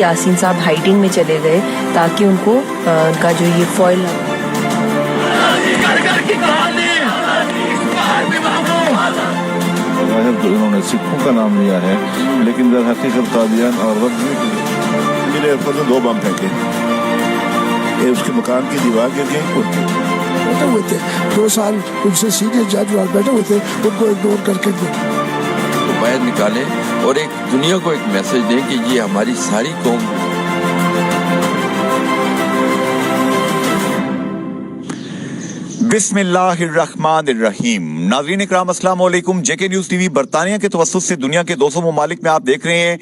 यासीन साहब हाइडिंग में चले गए ताकि उनको उनका जो ये फॉइल उन्होंने सिखों का नाम लिया है, लेकिन दर हकीकत कादियान और मेरे ऊपर तो 2 बम फेंके, ये उसके मकान की दीवार गिर गई। बैठे हुए थे 2 साल उनसे सीनियर जज बैठे हुए थे, उनको इग्नोर करके तो बाहर निकाले और एक दुनिया को एक मैसेज दें कि ये हमारी सारी कौम। बिस्मिल्लाहिर्रहमानिर्रहीम। नाज़रीन इकराम अस्सलाम वालेकुम। जेके न्यूज़ टीवी बरतानिया के तवस्सुत से दुनिया के 200 ममालिक में आप देख रहे हैं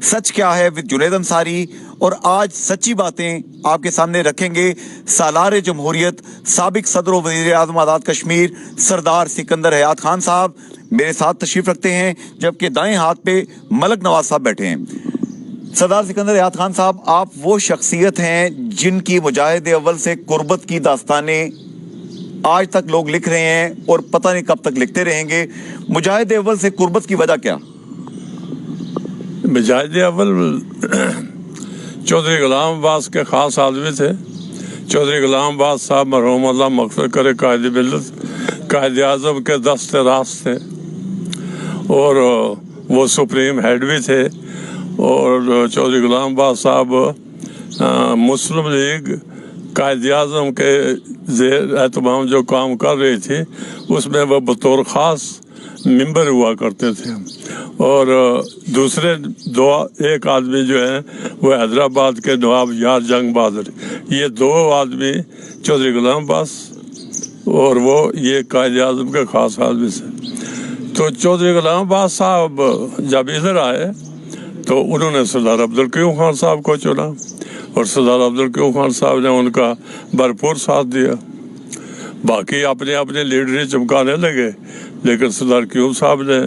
सच क्या है विद जुनैद अंसारी, और आज सच्ची बातें आपके सामने रखेंगे सालार जमहूरियत साबिक सदर व वज़ीर आज़म आज़ाद कश्मीर सरदार सिकंदर हयात खान साहब मेरे साथ तशरीफ रखते हैं, जबकि दाएं हाथ पे मलक नवाज साहब बैठे हैं। सरदार सिकंदर हयात खान साहब, आप वो शख्सियत हैं जिनकी मुजाहिद अव्वल से कुर्बत की दास्तानें आज तक लोग लिख रहे हैं और पता नहीं कब तक लिखते रहेंगे। मुजाहिद अव्वल से कुर्बत की वजह क्या? मुजाहिद अव्वल चौधरी गुलाम अब्बास के ख़ास आदमी थे। चौधरी गुलाम अब्बास साहब मरहूम अल्लाह मग़फ़िरत करे कायद मिल्लत, कायद आज़म के दस्ते रास्त थे और वो सुप्रीम हेड भी थे। और चौधरी गुलाम अब्बास साहब मुस्लिम लीग कायद आज़म के ज़ेर एहतमाम जो काम कर रही थी उसमें वह बतौर ख़ास मेंबर हुआ करते थे। और दूसरे 1 आदमी जो है वो हैदराबाद के नवाब यार जंग बहादुर, ये 2 आदमी चौधरी गुलाम अब्बास और वो ये कायद आज़म के ख़ास आदमी से। तो चौधरी गुलाम अब्बास साहब जब इधर आए तो उन्होंने सरदार अब्दुल क़य्यूम खान साहब को चुना और सरदार अब्दुल क़य्यूम खान साहब ने उनका भरपूर साथ दिया। बाकी अपने अपने लीडरी चमकाने लगे, लेकिन सरदार क़य्यूम साहब ने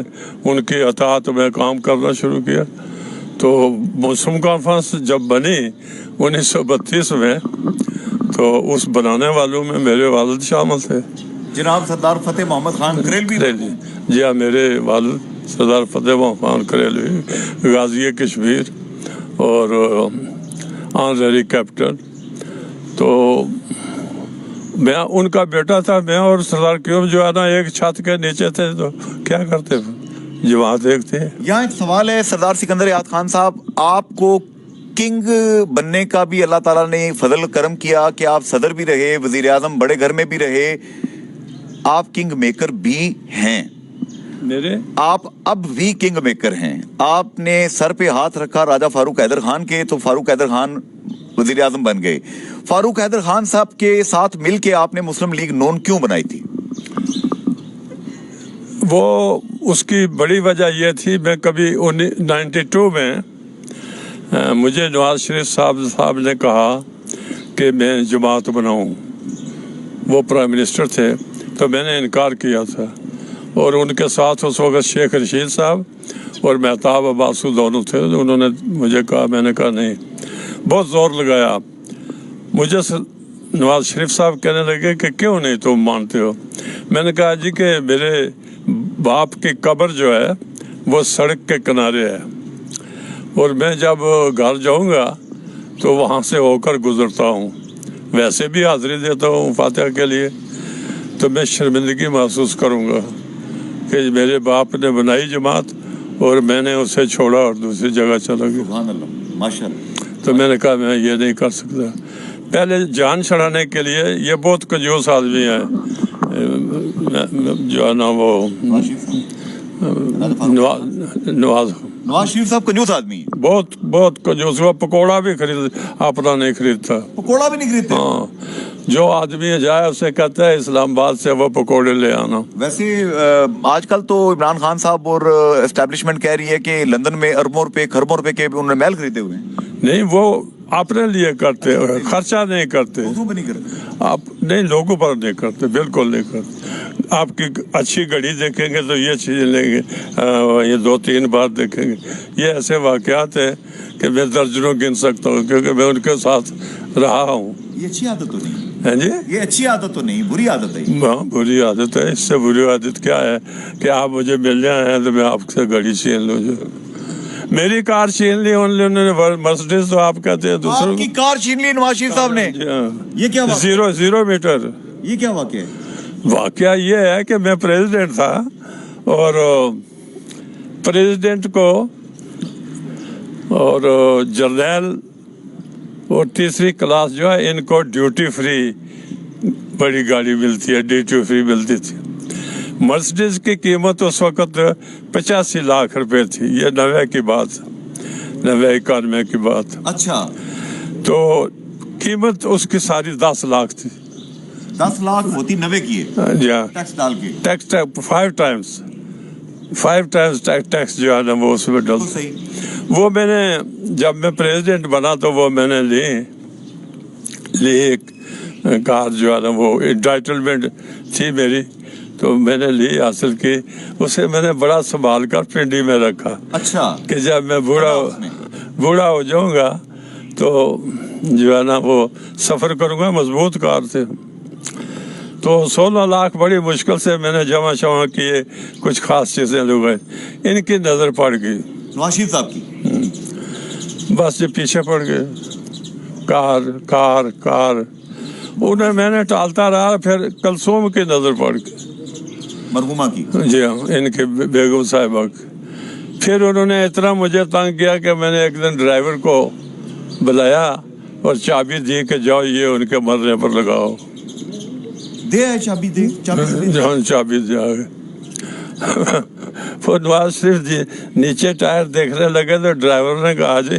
उनकी अताअत में काम करना शुरू किया। तो मुस्लिम कॉन्फ्रेंस जब बनी 1932 में, तो उस बनाने वालों में मेरे वालिद शामिल थे। जनाब सरदार फतेह मोहम्मद खान करेल भी? जी हाँ, मेरे वालिद सरदार फतेह मोहम्मद खान करेल गाजी कश्मीर और ऑनरेरी कैप्टन। तो मैं उनका बेटा था। मैं और सरदार क़य्यूम जो है ना एक छत के नीचे थे, तो क्या करते जमात एक थे। यहाँ एक सवाल है सरदार सिकंदर हयात खान साहब, आपको किंग बनने का भी अल्लाह ताला ने फजल करम किया कि आप सदर भी रहे, वजीर आजम बड़े घर में भी रहे, आप किंग मेकर भी हैं। आप अब भी किंग मेकर हैं। आपने सर पे हाथ रखा राजा फारूक हैदर खान के, तो फारूक हैदर खान वजीर आजम बन गए। फारूक हैदर खान साहब के साथ मिलके आपने मुस्लिम लीग नून क्यों बनाई थी? वो उसकी बड़ी वजह यह थी, मैं कभी 92 में मुझे नवाज शरीफ साहब ने कहा कि मैं जमात बनाऊं। वो प्राइम मिनिस्टर थे, तो मैंने इनकार किया था। और उनके साथ उस वक्त शेख रशीद साहब और मेहताब अब्बासू दोनों थे। उन्होंने मुझे कहा, मैंने कहा नहीं, बहुत ज़ोर लगाया। मुझे नवाज शरीफ साहब कहने लगे कि क्यों नहीं तुम मानते हो? मैंने कहा जी कि मेरे बाप की कब्र जो है वो सड़क के किनारे है और मैं जब घर जाऊंगा तो वहाँ से होकर गुजरता हूँ, वैसे भी हाज़िरी देता हूँ फातिहा के लिए, तो मैं शर्मिंदगी महसूस करूँगा कि मेरे बाप ने बनाई जमात और मैंने उसे छोड़ा और दूसरी जगह चला गया। माशाअल्लाह। तो मैंने कहा मैं ये नहीं कर सकता। पहले जान छड़ाने के लिए ये बहुत कंजूस आदमी है जो है ना, वो नवाज शरीफ साहब कंजूस आदमी है, बहुत बहुत कंजूस। वो पकौड़ा भी अपना नहीं खरीदता, पकौड़ा भी नहीं खरीदते। हाँ, जो आदमी जाए उसे कहता है इस्लामाबाद से वो पकौड़े ले आना। वैसे आजकल तो इमरान खान साहब और एस्टेब्लिशमेंट कह रही है कि लंदन में अरबों रुपए खरबों रुपए के उन्होंने महल खरीदे हुए हैं। नहीं, वो अपने लिए करते, खर्चा नहीं करते। नहीं करते आप? नहीं, लोगों पर नहीं करते, बिल्कुल नहीं करते। आपकी अच्छी घड़ी देखेंगे तो ये चीज़ लेंगे, ये 2-3 बार देखेंगे। ये ऐसे वाक़यात हैं कि मैं दर्जनों गिन सकता हूँ, क्योंकि मैं उनके साथ रहा हूँ। ये अच्छी आदत तो नहीं है जी? ये अच्छी आदत तो नहीं, बुरी आदत है। हाँ, बुरी आदत है। इससे बुरी आदत क्या है कि आप मुझे मिल जाए हैं तो मैं आपसे घड़ी छीन लूँ। मेरी कार छीन ली उन्होंने, मर्सिडीज तो आप कहते हैं दूसरों आपकी कार छीन ली नवाज शरीफ साहब ने, ये क्या वाकया? Zero metre. ये क्या वाकया? वाकया ये है कि मैं प्रेसिडेंट था और प्रेसिडेंट को और जर्नैल और तीसरी क्लास जो है इनको ड्यूटी फ्री बड़ी गाड़ी मिलती है, ड्यूटी फ्री मिलती थी। मर्सिडीज की कीमत उस वक्त 85 लाख रुपए थी, ये 90 की बात, 91 की बात। अच्छा, तो कीमत उसकी सारी 10 लाख थी। 10 लाख होती 90 की है, टैक्स डाल के। टैक्स 5 टाइम्स टैक्स जो है ना वो उसमें डल। सही। वो मैंने जब मैं प्रेसिडेंट बना तो वो मैंने ली एक कार जो है ना, वो इंटाइटलमेंट थी मेरी, तो मैंने ली, हासिल की, उसे मैंने बड़ा संभाल कर पिंडी में रखा। अच्छा, कि जब मैं बूढ़ा हो जाऊंगा तो जो है ना वो सफर करूंगा। मजबूत कार थे। तो 16 लाख बड़ी मुश्किल से मैंने जमा किए, कुछ खास चीजें लोग इनकी नजर पड़ गई, नवाज शरीफ साहब की। बस ये पीछे पड़ गए, कार कार कार। उन्हें मैंने टालता रहा, फिर कलसूम की नजर पड़ गई, मरहुमा की। जी हाँ, इनके बेगम साहिबा की। फिर उन्होंने इतना मुझे तंग किया कि मैंने एक दिन ड्राइवर को बुलाया और चाबी दी कि जाओ ये उनके मरने पर लगाओ। दे चाबी, दे चाबी, जहाँ चाबी दिया फिर नवाज शरीफ जी नीचे टायर देखने लगे तो ड्राइवर ने कहा जी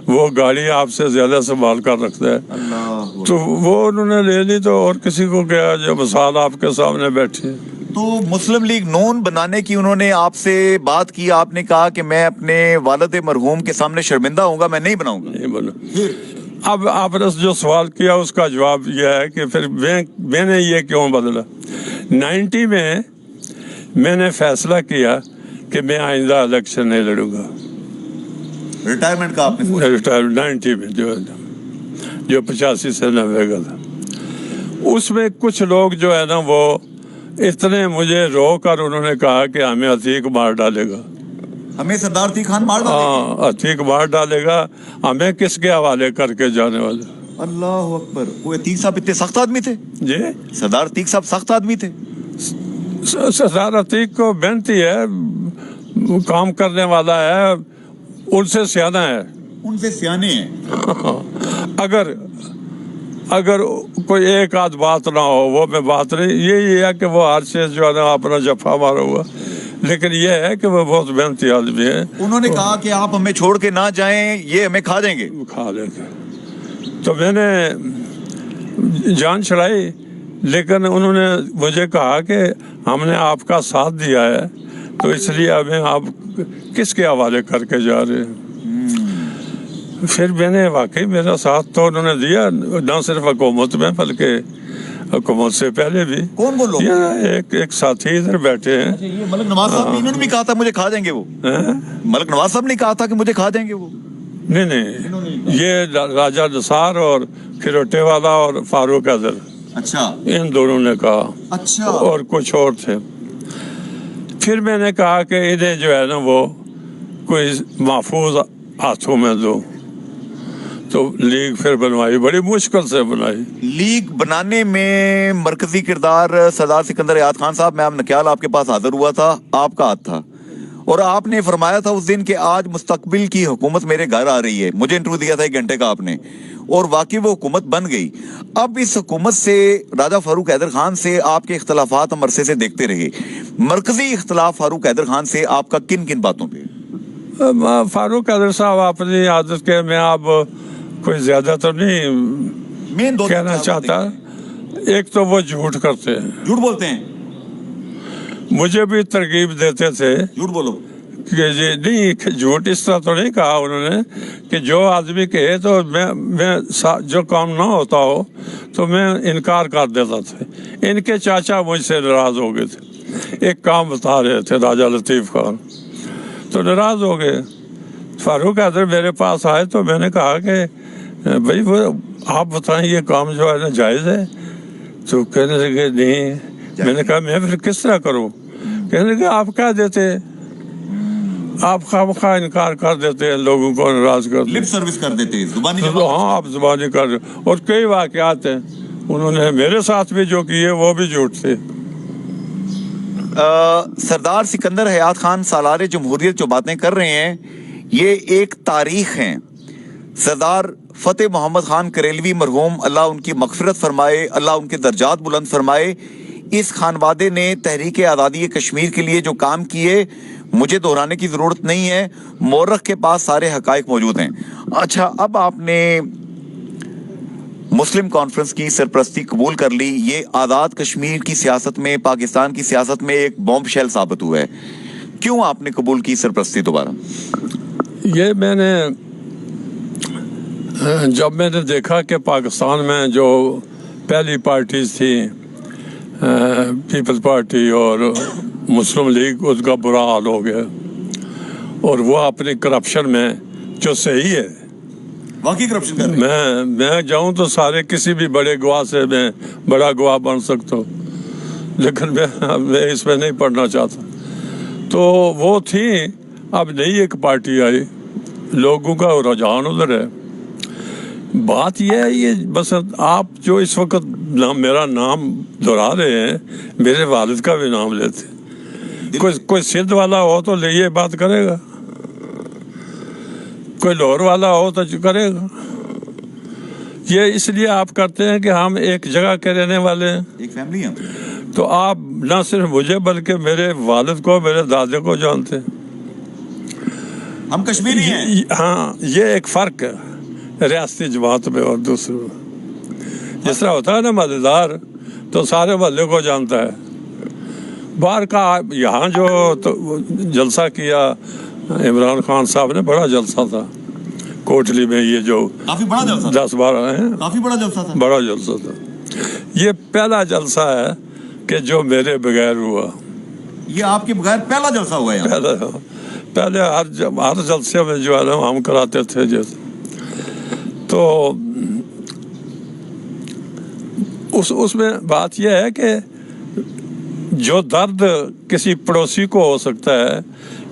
वो गाड़ी आपसे ज्यादा संभाल कर रखता है। तो वो उन्होंने ले ली, तो और किसी को क्या, जो मिसाल आपके सामने बैठी है। तो मुस्लिम लीग नून बनाने की उन्होंने आपसे बात की, आपने कहा कि मैं अपने वालिद मरहूम के सामने शर्मिंदा होऊंगा, मैं नहीं बनाऊंगा। नहीं बना। अब आपने जो सवाल किया उसका जवाब यह है कि फिर मैंने ये क्यों बदला। 90 में मैंने फैसला किया कि मैं आइंदा इलेक्शन नहीं लड़ूंगा। रिटायरमेंट का आपने? रिटायरमेंट 90 में जो 85 से 90 का था। उसमें कुछ लोग जो है ना वो इतने मुझे रोक कर उन्होंने कहा कि हमें अतीक मार डालेगा, हमें सरदार अतीक खान मार डालेगा। हाँ, अतीक मार डालेगा, हमें किसके हवाले करके जाने वाले। अल्लाह अकबर। वो अतीक साहब इतने सख्त आदमी थे? जी, सरदार अतीक साहब सख्त आदमी थे। सरदार अतीक को मेहनती है, काम करने वाला है, उनसे सियाना है, उनसे सियाने हैं। अगर कोई एक आध बात ना हो, वो में बात नहीं, यही है कि वो हर चीज जो है ना अपना जफा मारा हुआ, लेकिन ये है कि वो बहुत मेहनती आदमी है। उन्होंने कहा कि आप हमें छोड़ के ना जाएं, ये हमें खा देंगे। खा लेंगे। तो मैंने जान छुड़ाई, लेकिन उन्होंने मुझे कहा कि हमने आपका साथ दिया है, तो इसलिए हमें आप किसके हवाले करके जा रहे हैं। फिर मैंने वाकई मेरा साथ तो उन्होंने दिया, न सिर्फ हुकूमत में बल्कि हुकूमत से पहले भी। कौन बोल रहा है? एक साथी इधर बैठे हैं। ये मलिक नवाज साहब, इन्होंने भी कहा था मुझे खा देंगे वो। मलिक नवाज साहब ने कहा था कि मुझे खा देंगे वो। नहीं, ये राजा निसार और खिरोटे वाला और फारूक अजहर, अच्छा, इन दोनों ने कहा। अच्छा। और कुछ और थे। फिर मैंने कहा कि इन्हें जो है ना वो कोई महफूज हाथों में दो। तो लीग फिर बनवाई, बड़ी मुश्किल से बनाई। लीग बनाने में मरकजी किरदार सरदार सिकंदर याद खान साहब, मैं नक्याल आपके पास हाजिर हुआ था, आपका हाथ था, और आपने फरमाया था उस दिन कि आज मुस्तकबिल की हुकूमत मेरे घर आ रही है। मुझे इंटरव्यू दिया था 1 घंटे का आपने, और वाकई वो हुकूमत बन गई। अब इस हुकूमत से, राजा फारूक हैदर खान से आपके इख्तलाफात हम अरसे से देखते रहे। मरकजी इख्तलाफ फारूक हैदर खान से आपका किन किन बातों पे? फारूक हैदर साहब अपनी आदत के, मैं आप कोई ज्यादा तो नहीं मेन दो कहना चाहता। एक तो वो झूठ करते हैं, झूठ बोलते हैं, मुझे भी तरकीब देते थे झूठ बोलो कि जी नहीं, झूठ इस तरह तो नहीं कहा उन्होंने कि जो आदमी कहे तो मैं जो काम ना होता हो तो मैं इनकार कर देता था। इनके चाचा मुझसे नाराज हो गए थे, एक काम बता रहे थे राजा लतीफ खान, तो नाराज हो गए। फारूक हैदर मेरे पास आए तो मैंने कहा कि भाई वो आप बताएं ये काम जो है ना जायज़ है। तो कहने लगे नहीं। मैंने कहा मैं फिर किस तरह करूं? कहने लगे आप क्या देते? آپ خواہ انکار کر دیتے ہیں, لوگوں کو ناراض کرتے لپ ہیں. سروس کر دیتے ہیں, زبانی تو جواب. ہاں آپ زبانی کر رہے. اور کئی واقعات ہیں انہوں نے میرے ساتھ بھی جو کیے وہ بھی جھوٹ تھے. سردار سکندر حیات خان سالار جمہوریت جو باتیں کر رہے ہیں یہ ایک تاریخ ہیں. سردار فتح محمد خان کریلوی مرحوم, اللہ ان کی مغفرت فرمائے, اللہ ان کے درجات بلند فرمائے, اس خانوادے نے تحریک آزادی کشمیر کے لیے جو کام کیے مجھے دہرانے کی ضرورت نہیں ہے, مورخ کے پاس سارے حقائق موجود ہیں. اچھا, اب آپ نے مسلم کانفرنس کی سرپرستی قبول کر لی, یہ آزاد کشمیر کی سیاست میں, پاکستان کی سیاست میں ایک بومب شیل ثابت ہوا ہے. کیوں آپ نے قبول کی سرپرستی دوبارہ؟ یہ میں نے جب میں نے دیکھا کہ پاکستان میں جو پہلی پارٹیز تھی پیپلز پارٹی اور مسلم لیگ, اس کا برا حال ہو گیا, اور وہ اپنی کرپشن میں جو صحیح ہے, واقعی کرپشن کر رہے ہیں. میں جاؤں تو سارے کسی بھی بڑے گواہ سے میں بڑا گواہ بن سکتا ہوں, لیکن میں اس میں نہیں پڑھنا چاہتا. تو وہ تھی. اب نئی ایک پارٹی آئی, لوگوں کا رجحان ادھر ہے. بات یہ ہے, یہ بس آپ جو اس وقت میرا نام دہرا رہے ہیں, میرے والد کا بھی نام لیتے. کوئی سندھ والا ہو تو یہ بات کرے گا, کوئی لاہور والا ہو تو کرے گا. یہ اس لیے آپ کرتے ہیں کہ ہم ایک جگہ کے رہنے والے ہیں, ایک فیملی ہے. تو آپ نہ صرف مجھے بلکہ میرے والد کو, میرے دادے کو جانتے ہیں. ہم کشمیری ہیں. ہاں, یہ ایک فرق ہے ریاستی جماعت میں اور دوسرے میں. جس طرح ہوتا ہے نا مزیدار, تو سارے محلے کو جانتا ہے. باہر کا یہاں جو جلسہ کیا عمران خان صاحب نے, بڑا جلسہ تھا کوٹلی میں. یہ جو کافی بڑا جلسہ, 10-12 ہیں, کافی بڑا جلسہ تھا. بڑا جلسہ تھا. یہ پہلا جلسہ ہے کہ جو میرے بغیر ہوا. یہ آپ کے بغیر پہلا جلسہ ہوا ہے. پہلے ہر جلسے میں جو ہے نا ہم کراتے تھے جیسے. تو اس میں بات یہ ہے کہ جو درد کسی پڑوسی کو ہو سکتا ہے,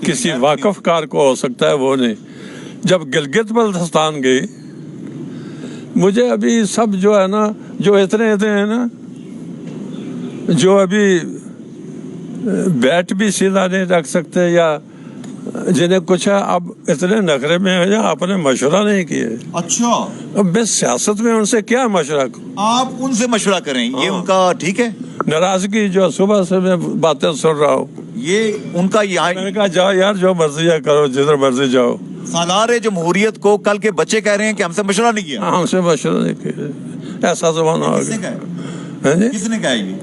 کسی واقف کار کو ہو سکتا ہے, وہ نہیں. جب گلگت بلتستان گئی, مجھے ابھی سب جو ہے نا, جو اتنے ہیں نا, جو ابھی بیٹ بھی سیدھا نہیں رکھ سکتے, یا جنہیں کچھ ہے, اب اتنے نخرے میں ہے یا آپ نے مشورہ نہیں کیے. اچھا, اب میں سیاست میں ان سے کیا مشورہ کروں؟ آپ ان سے مشورہ کریں, یہ ان کا ٹھیک ہے. ناراضگی جو صبح سے میں باتیں سن رہا ہوں, یہ ان کا یہاں. میں نے کہا جاؤ یار, جو مرضی کرو, جدھر مرضی جاؤ. سالار جمہوریت کو کل کے بچے کہہ رہے ہیں کہ ہم سے مشورہ نہیں کیا. ہم سے مشورہ نہیں کیا, ایسا زمانہ آ گیا. کس نے کہا یہ؟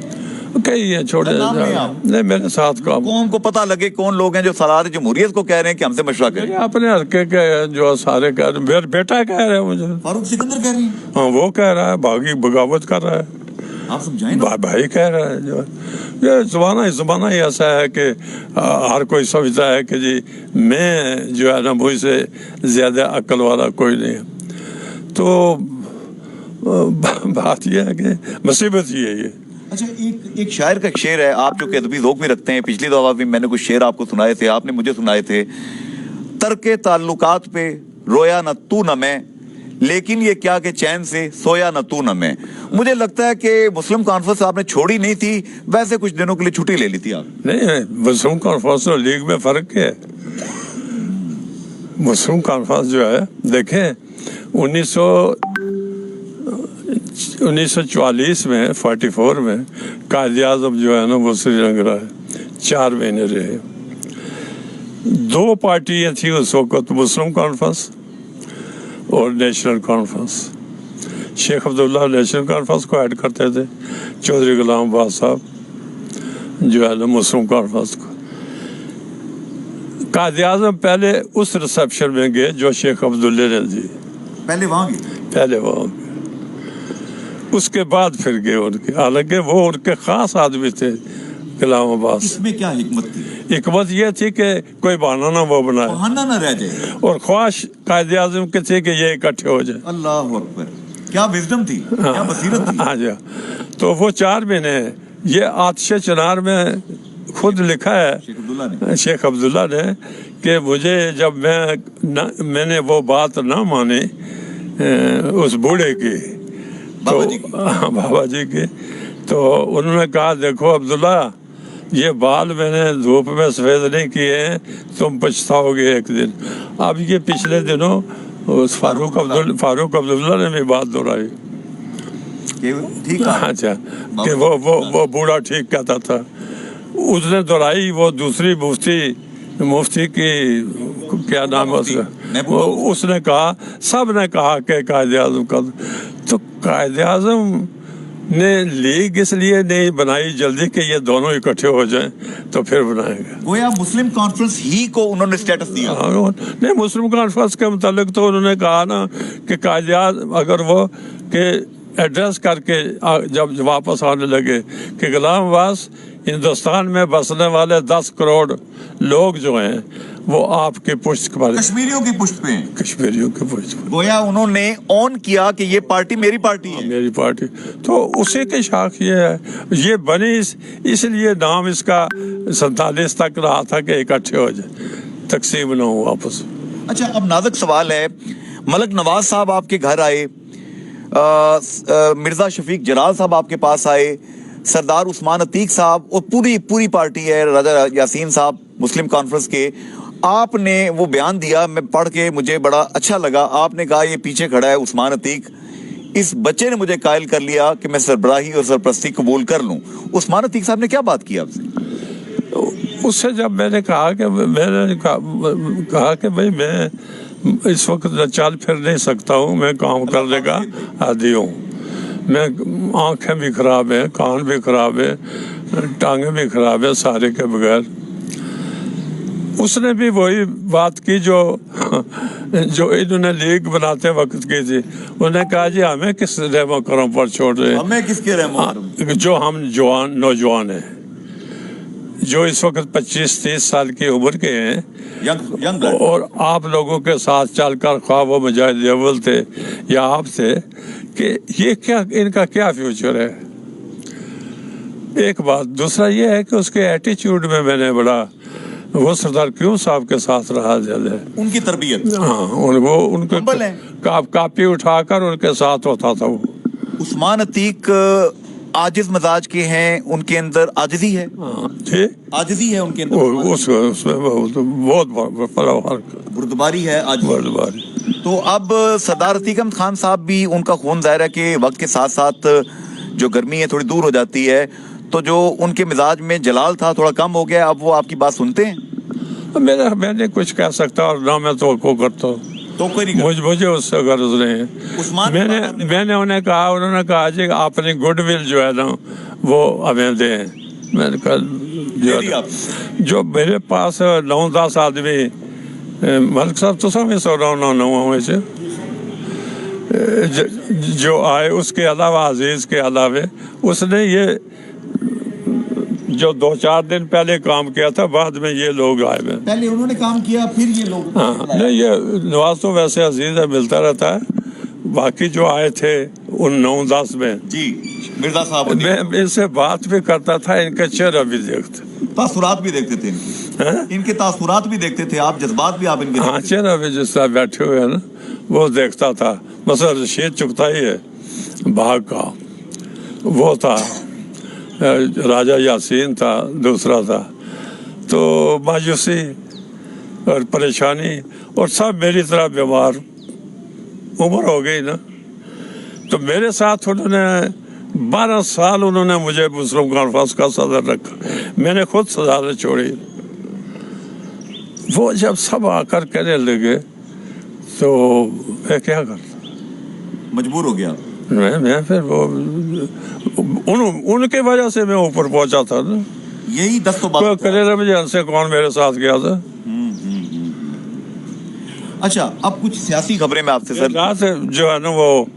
کئی ہے, چھوڑے نہیں, میرے ساتھ کام. کون کو پتہ لگے کون لوگ ہیں جو سالار جمہوریت کو کہہ رہے ہیں کہ ہم سے مشورہ کریں. اپنے حلقے کے جو سارے کہہ رہے, میرا بیٹا کہہ رہے ہیں مجھے. فاروق سکندر کہہ رہے ہیں. ہاں, وہ کہہ رہا ہے, باغی بغاوت کر رہا ہے. آپ سمجھائیں نا. بھائی کہہ رہا ہے. جو یہ زمانہ ہی ایسا ہے کہ ہر کوئی سمجھتا ہے کہ جی میں جو ہے نا مجھ سے زیادہ عقل والا کوئی نہیں ہے. تو بات یہ ہے کہ مصیبت یہ ہے یہ. اچھا, ایک شاعر کا شعر ہے, آپ جو کہ ادبی ذوق میں رکھتے ہیں, پچھلی دفعہ بھی میں نے کچھ شعر آپ کو سنائے تھے, آپ نے مجھے سنائے تھے. ترک تعلقات پہ رویا نہ تو نہ میں, لیکن یہ کیا کہ چین سے سویا نہ تو نہ میں. مجھے لگتا ہے کہ مسلم کانفرنس آپ نے چھوڑی نہیں تھی, ویسے کچھ دنوں کے لیے چھٹی لے لی تھی آپ. نہیں, مسلم کانفرنس اور لیگ میں فرق کیا ہے. مسلم کانفرنس جو ہے, دیکھیں 1944 میں 44 میں قائد اعظم جو ہے نا وہ سری لنکا رہے, 4 مہینے رہے. 2 پارٹیاں تھیں اس وقت, مسلم کانفرنس اور نیشنل کانفرنس. شیخ عبداللہ نیشنل کانفرنس کو ایڈ کرتے تھے, چودھری غلام عباس صاحب جو ہے نا مسلم کانفرنس کو. قائد اعظم پہلے اس ریسپشن میں گئے جو شیخ عبداللہ نے دی, پہلے وہاں گئے. پہلے وہاں گئے, اس کے بعد پھر گئے ان کے. حالانکہ وہ ان کے خاص آدمی تھے غلام عباس. اس میں کیا حکمت تھی؟ حکمت یہ تھی کہ کوئی بہانہ نہ وہ بنائے, بہانہ نہ رہ جائے, اور خواہش قائد اعظم کے تھے کہ یہ اکٹھے ہو جائے. اللہ اکبر, کیا وزڈم تھی, کیا بصیرت تھی. ہاں جی. تو وہ 4 مہینے یہ آتش چنار میں खुद लिखा है शेख अब्दुल्ला ने कि मुझे जब मैंने वो बात ना मानी उस बूढ़े की, तो बाबा जी की, तो उन्होंने कहा देखो अब्दुल्ला, ये बाल मैंने धूप में सफेद नहीं किए हैं, तुम पछताओगे एक दिन। अब ये पिछले दिनों उस फारूक अब्दुल्ला ने भी बात दोहराई। अच्छा, कि वो बूढ़ा ठीक कहता था। उसने दोहराई वो दूसरी मुफ्ती की, क्या नाम है उसका, उसने कहा, सब ने कहा कि कायदे आज़म का, तो कायदे आज़म ने लीग इसलिए नहीं बनाई जल्दी कि ये दोनों इकट्ठे हो जाएं, तो फिर बनाएंगे। गोया मुस्लिम कॉन्फ्रेंस ही को उन्होंने स्टेटस दिया। नहीं, मुस्लिम कॉन्फ्रेंस के मुतालिक तो उन्होंने कहा ना कि कायदे आज़म अगर वो के एड्रेस करके जब वापस आने लगे कि गुलाम अब्बास, हिंदुस्तान में बसने वाले 10 करोड़ लोग जो हैं वो आपकी पुष्ट पर, कश्मीरियों की पुष्ट पे, कश्मीरियों की पुष्ट पर। गोया उन्होंने ऑन किया कि ये पार्टी मेरी पार्टी है, मेरी पार्टी। तो उसी के शाख ये है, ये बनी इसलिए नाम इसका 47 तक रहा था कि इकट्ठे हो जाए, तकसीम न हो वापस। अच्छा, अब नाजुक सवाल है, मलक नवाज साहब आपके घर आए, मिर्जा शफीक जलाल साहब आपके पास आए, सरदार उस्मान अतीक साहब और पूरी पार्टी है, राजा यासीन साहब मुस्लिम कॉन्फ्रेंस के, आपने वो बयान दिया, मैं पढ़ के मुझे बड़ा अच्छा लगा। आपने कहा ये पीछे खड़ा है उस्मान अतीक, इस बच्चे ने मुझे कायल कर लिया कि मैं सरबराही और सरपरस्ती कबूल कर लूं। उस्मान अतीक साहब ने क्या बात की आपसे? उससे जब मैंने कहा कि भाई मैं इस वक्त चल फिर नहीं सकता हूँ, मैं काम करने का आदी हूँ, मैं आंखें भी खराब है, कान भी खराब है, टांगें भी खराब है, सारे के बगैर। उसने भी वही बात की जो इन्होंने लीग बनाते वक्त की थी। उन्होंने कहा जी हमें किस रहमो करम पर छोड़ रहे हैं, हमें किसके रहमो, जो हम नौजवान हैं, जो इस वक्त 25-30 साल की उम्र के हैं, यंग और आप लोगों के साथ चलकर ख्वाह वो मुजाहिद अव्वल थे या आप थे, कि ये क्या, इनका क्या फ्यूचर है। एक बात, दूसरा ये है कि उसके एटीट्यूड में मैंने बड़ा, वो सरदार क्यों साहब के साथ रहा ज्यादा, उनकी तरबियत, हाँ, वो उनके कापी उठाकर उनके साथ होता था वो। उस्मान अतीक आजिज मजाज के हैं, उनके अंदर आजिजी है, आजिजी है उनके अंदर, उसमें बहुत बुर्दबारी है, बुर्दबारी। तो अब सरदार अतीक अहमद खान साहब भी, उनका खून जाहिर है कि वक्त के साथ साथ जो गर्मी है थोड़ी दूर हो जाती है, तो जो उनके मिजाज में जलाल था थोड़ा कम हो गया, अब वो आपकी बात सुनते हैं? मैंने कुछ कह सकता और ना मैं तो करता हूँ, तो मुझे उससे गर्ज नहीं है। मैंने उन्हें कहा, उन्होंने कहा जी अपनी गुडविल जो है ना वो हमें दें। मैंने कहा जो मेरे पास 9-10 आदमी, मलिक साहब तो समझ सो रहा हूँ से जो आए, उसके अलावा अजीज के अलावा उसने ये जो 2-4 दिन पहले काम किया था, बाद में ये लोग आए हैं। पहले उन्होंने काम किया फिर ये लोग, हाँ, नहीं, ये नवाज तो वैसे अजीज है, मिलता रहता है। बाकी जो आए थे उन 9-10 में जी, मिर्जा साहब, मैं इनसे बात भी करता था, इनके चेहरा भी देखते, तासुरात भी देखते थे इनके तासुरात भी देखते थे आप, जज्बात भी आप इनके, हाँ, चेहरा भी जिस तरह बैठे हुए हैं ना वो देखता था। मसला रशीद चुगताई है भाग का, वो था, राजा यासीन था, दूसरा था, तो मायूसी और परेशानी, और सब मेरी तरह बीमार, उम्र हो गई ना, तो मेरे साथ उन्होंने 12 साल उन्होंने मुझे मुस्लिम कॉन्फ्रेंस का सदर रखा, मैंने खुद सदारत छोड़ी। वो जब सब आकर कहने लगे तो मैं क्या करता, मजबूर हो गया मैं फिर वो उनके वजह से मैं ऊपर पहुंचा था ना। यही 10 तो बात करेला मुझे से कौन मेरे साथ गया था। अच्छा, अब कुछ सियासी खबरें मैं आपसे सर, जो है ना वो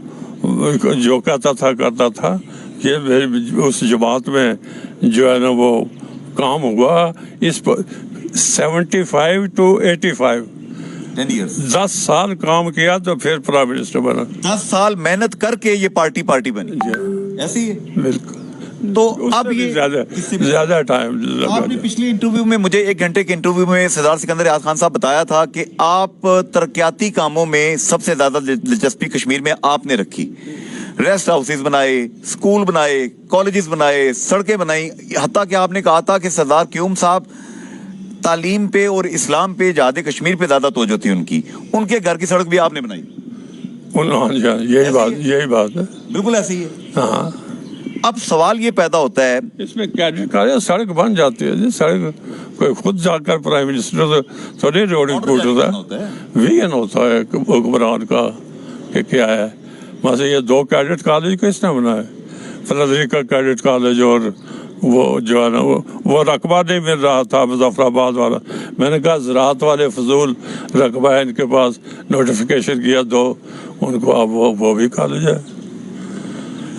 जो कहता था करता था, ये मेरी उस जमात में जो है ना वो काम हुआ, इस 75 to 85 10 साल काम किया तो फिर प्राइम मिनिस्टर बना। 10 साल मेहनत करके ये पार्टी बनी, ऐसी है? बिल्कुल تو اس اب سے بھی یہ زیادہ ٹائم لگا آپ نے پچھلے انٹرویو میں مجھے 1 گھنٹے کے انٹرویو میں سردار سکندر یاد خان صاحب بتایا تھا کہ آپ ترقیاتی کاموں میں سب سے زیادہ دلچسپی کشمیر میں آپ نے رکھی. ریسٹ ہاؤسز بنائے, اسکول بنائے, کالجز بنائے, سڑکیں بنائی, حتیٰ کہ آپ نے کہا تھا کہ سردار قیوم صاحب تعلیم پہ اور اسلام پہ جہاد کشمیر پہ زیادہ توجہ تھی ان کے گھر کی سڑک بھی آپ نے بنائی. یہی بات ہے, بالکل ایسی ہی ہے. ہاں. اب سوال یہ پیدا ہوتا ہے, اس میں کیڈٹ کا سڑک بن جاتی ہے جی, سڑک کوئی خود جا کر پرائم منسٹر تھوڑی روڈ کوٹتا ہے, ویژن ہوتا ہے حکمران کا کہ کیا ہے. مثلا یہ 2 کیڈٹ کالج کس نے بنائے, فلدریکا کیڈٹ کالج, اور وہ جو ہے نا وہ رقبہ نہیں مل رہا تھا مظفر آباد والا. میں نے کہا زراعت والے فضول رقبہ ہے ان کے پاس, نوٹیفیکیشن کیا 2 ان کو, اب وہ بھی کالج ہے.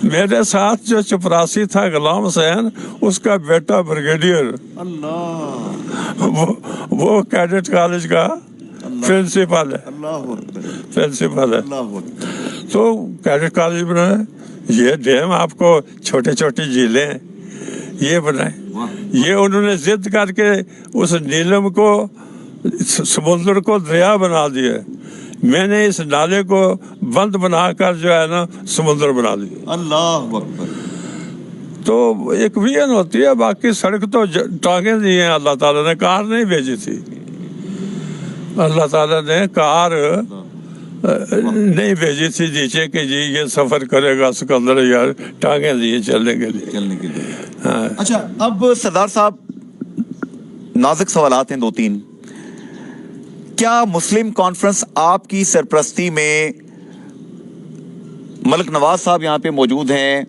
میرے ساتھ جو چپراسی تھا غلام حسین, اس کا بیٹا بریگیڈیئر, وہ کیڈٹ کالج کا پرنسپل ہے. تو کیڈٹ کالج بنائے, یہ ڈیم آپ کو چھوٹی چھوٹی جھیلیں یہ بنائے. یہ انہوں نے ضد کر کے اس نیلم کو, سمندر کو دریا بنا دیا. میں نے اس نالے کو بند بنا کر جو ہے نا سمندر بنا دیا. اللہ اکبر. تو ایک ویژن ہوتی ہے, باقی سڑک تو ٹانگیں دی ہیں اللہ تعالیٰ نے, کار نہیں بھیجی تھی. اللہ تعالیٰ نے کار نہیں بھیجی تھی نیچے کہ جی یہ سفر کرے گا سکندر, یار ٹانگیں دیے چلنے کے لیے. ہاں. اچھا, اب سردار صاحب نازک سوالات ہیں 2-3. کیا مسلم کانفرنس آپ کی سرپرستی میں, ملک نواز صاحب یہاں پہ موجود ہیں,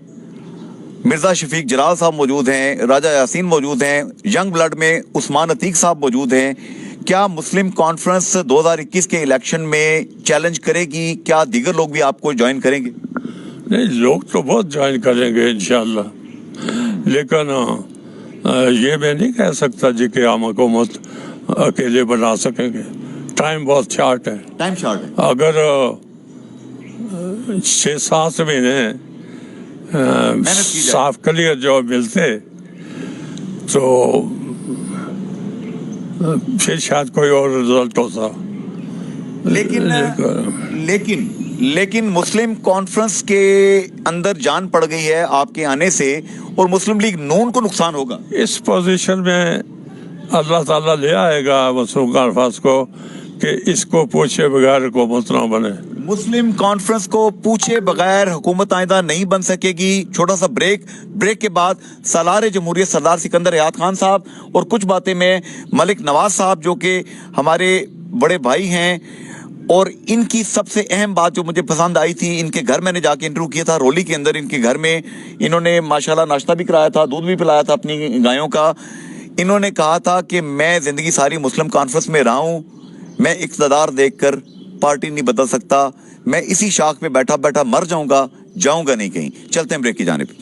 مرزا شفیق جلال صاحب موجود ہیں, راجہ یاسین موجود ہیں, ینگ بلڈ میں عثمان عتیق صاحب موجود ہیں, کیا مسلم کانفرنس 2021 کے الیکشن میں چیلنج کرے گی؟ کیا دیگر لوگ بھی آپ کو جوائن کریں گے؟ نہیں, لوگ تو بہت جوائن کریں گے انشاءاللہ, لیکن یہ میں نہیں کہہ سکتا جی کہ ہم حکومت اکیلے بنا سکیں گے. ٹائم بہت شارٹ ہے. ٹائم شارٹ ہے. اگر 6-7 مہینے صاف کلیئر جو ملتے تو پھر شاید کوئی اور رزلٹ ہوتا. لیکن مسلم کانفرنس کے اندر جان پڑ گئی ہے آپ کے آنے سے, اور مسلم لیگ نون کو نقصان ہوگا. اس پوزیشن میں اللہ تعالیٰ لے آئے گا مسلم کانفرنس کو کہ اس کو پوچھے بغیر حکومت نہ بنے. مسلم کانفرنس کو پوچھے بغیر حکومت آئندہ نہیں بن سکے گی. چھوٹا سا بریک کے بعد سالار جمہوریت سردار سکندر یاد خان صاحب, اور کچھ باتیں میں ملک نواز صاحب جو کہ ہمارے بڑے بھائی ہیں, اور ان کی سب سے اہم بات جو مجھے پسند آئی تھی, ان کے گھر میں نے جا کے انٹرویو کیا تھا رولی کے اندر. ان کے گھر میں انہوں نے ماشاءاللہ ناشتہ بھی کرایا تھا, دودھ بھی پلایا تھا اپنی گایوں کا. انہوں نے کہا تھا کہ میں زندگی ساری مسلم کانفرنس میں رہا ہوں, میں اقتدار دیکھ کر پارٹی نہیں بدل سکتا, میں اسی شاخ پہ بیٹھا بیٹھا مر جاؤں گا نہیں کہیں. چلتے ہیں بریک کی جانب.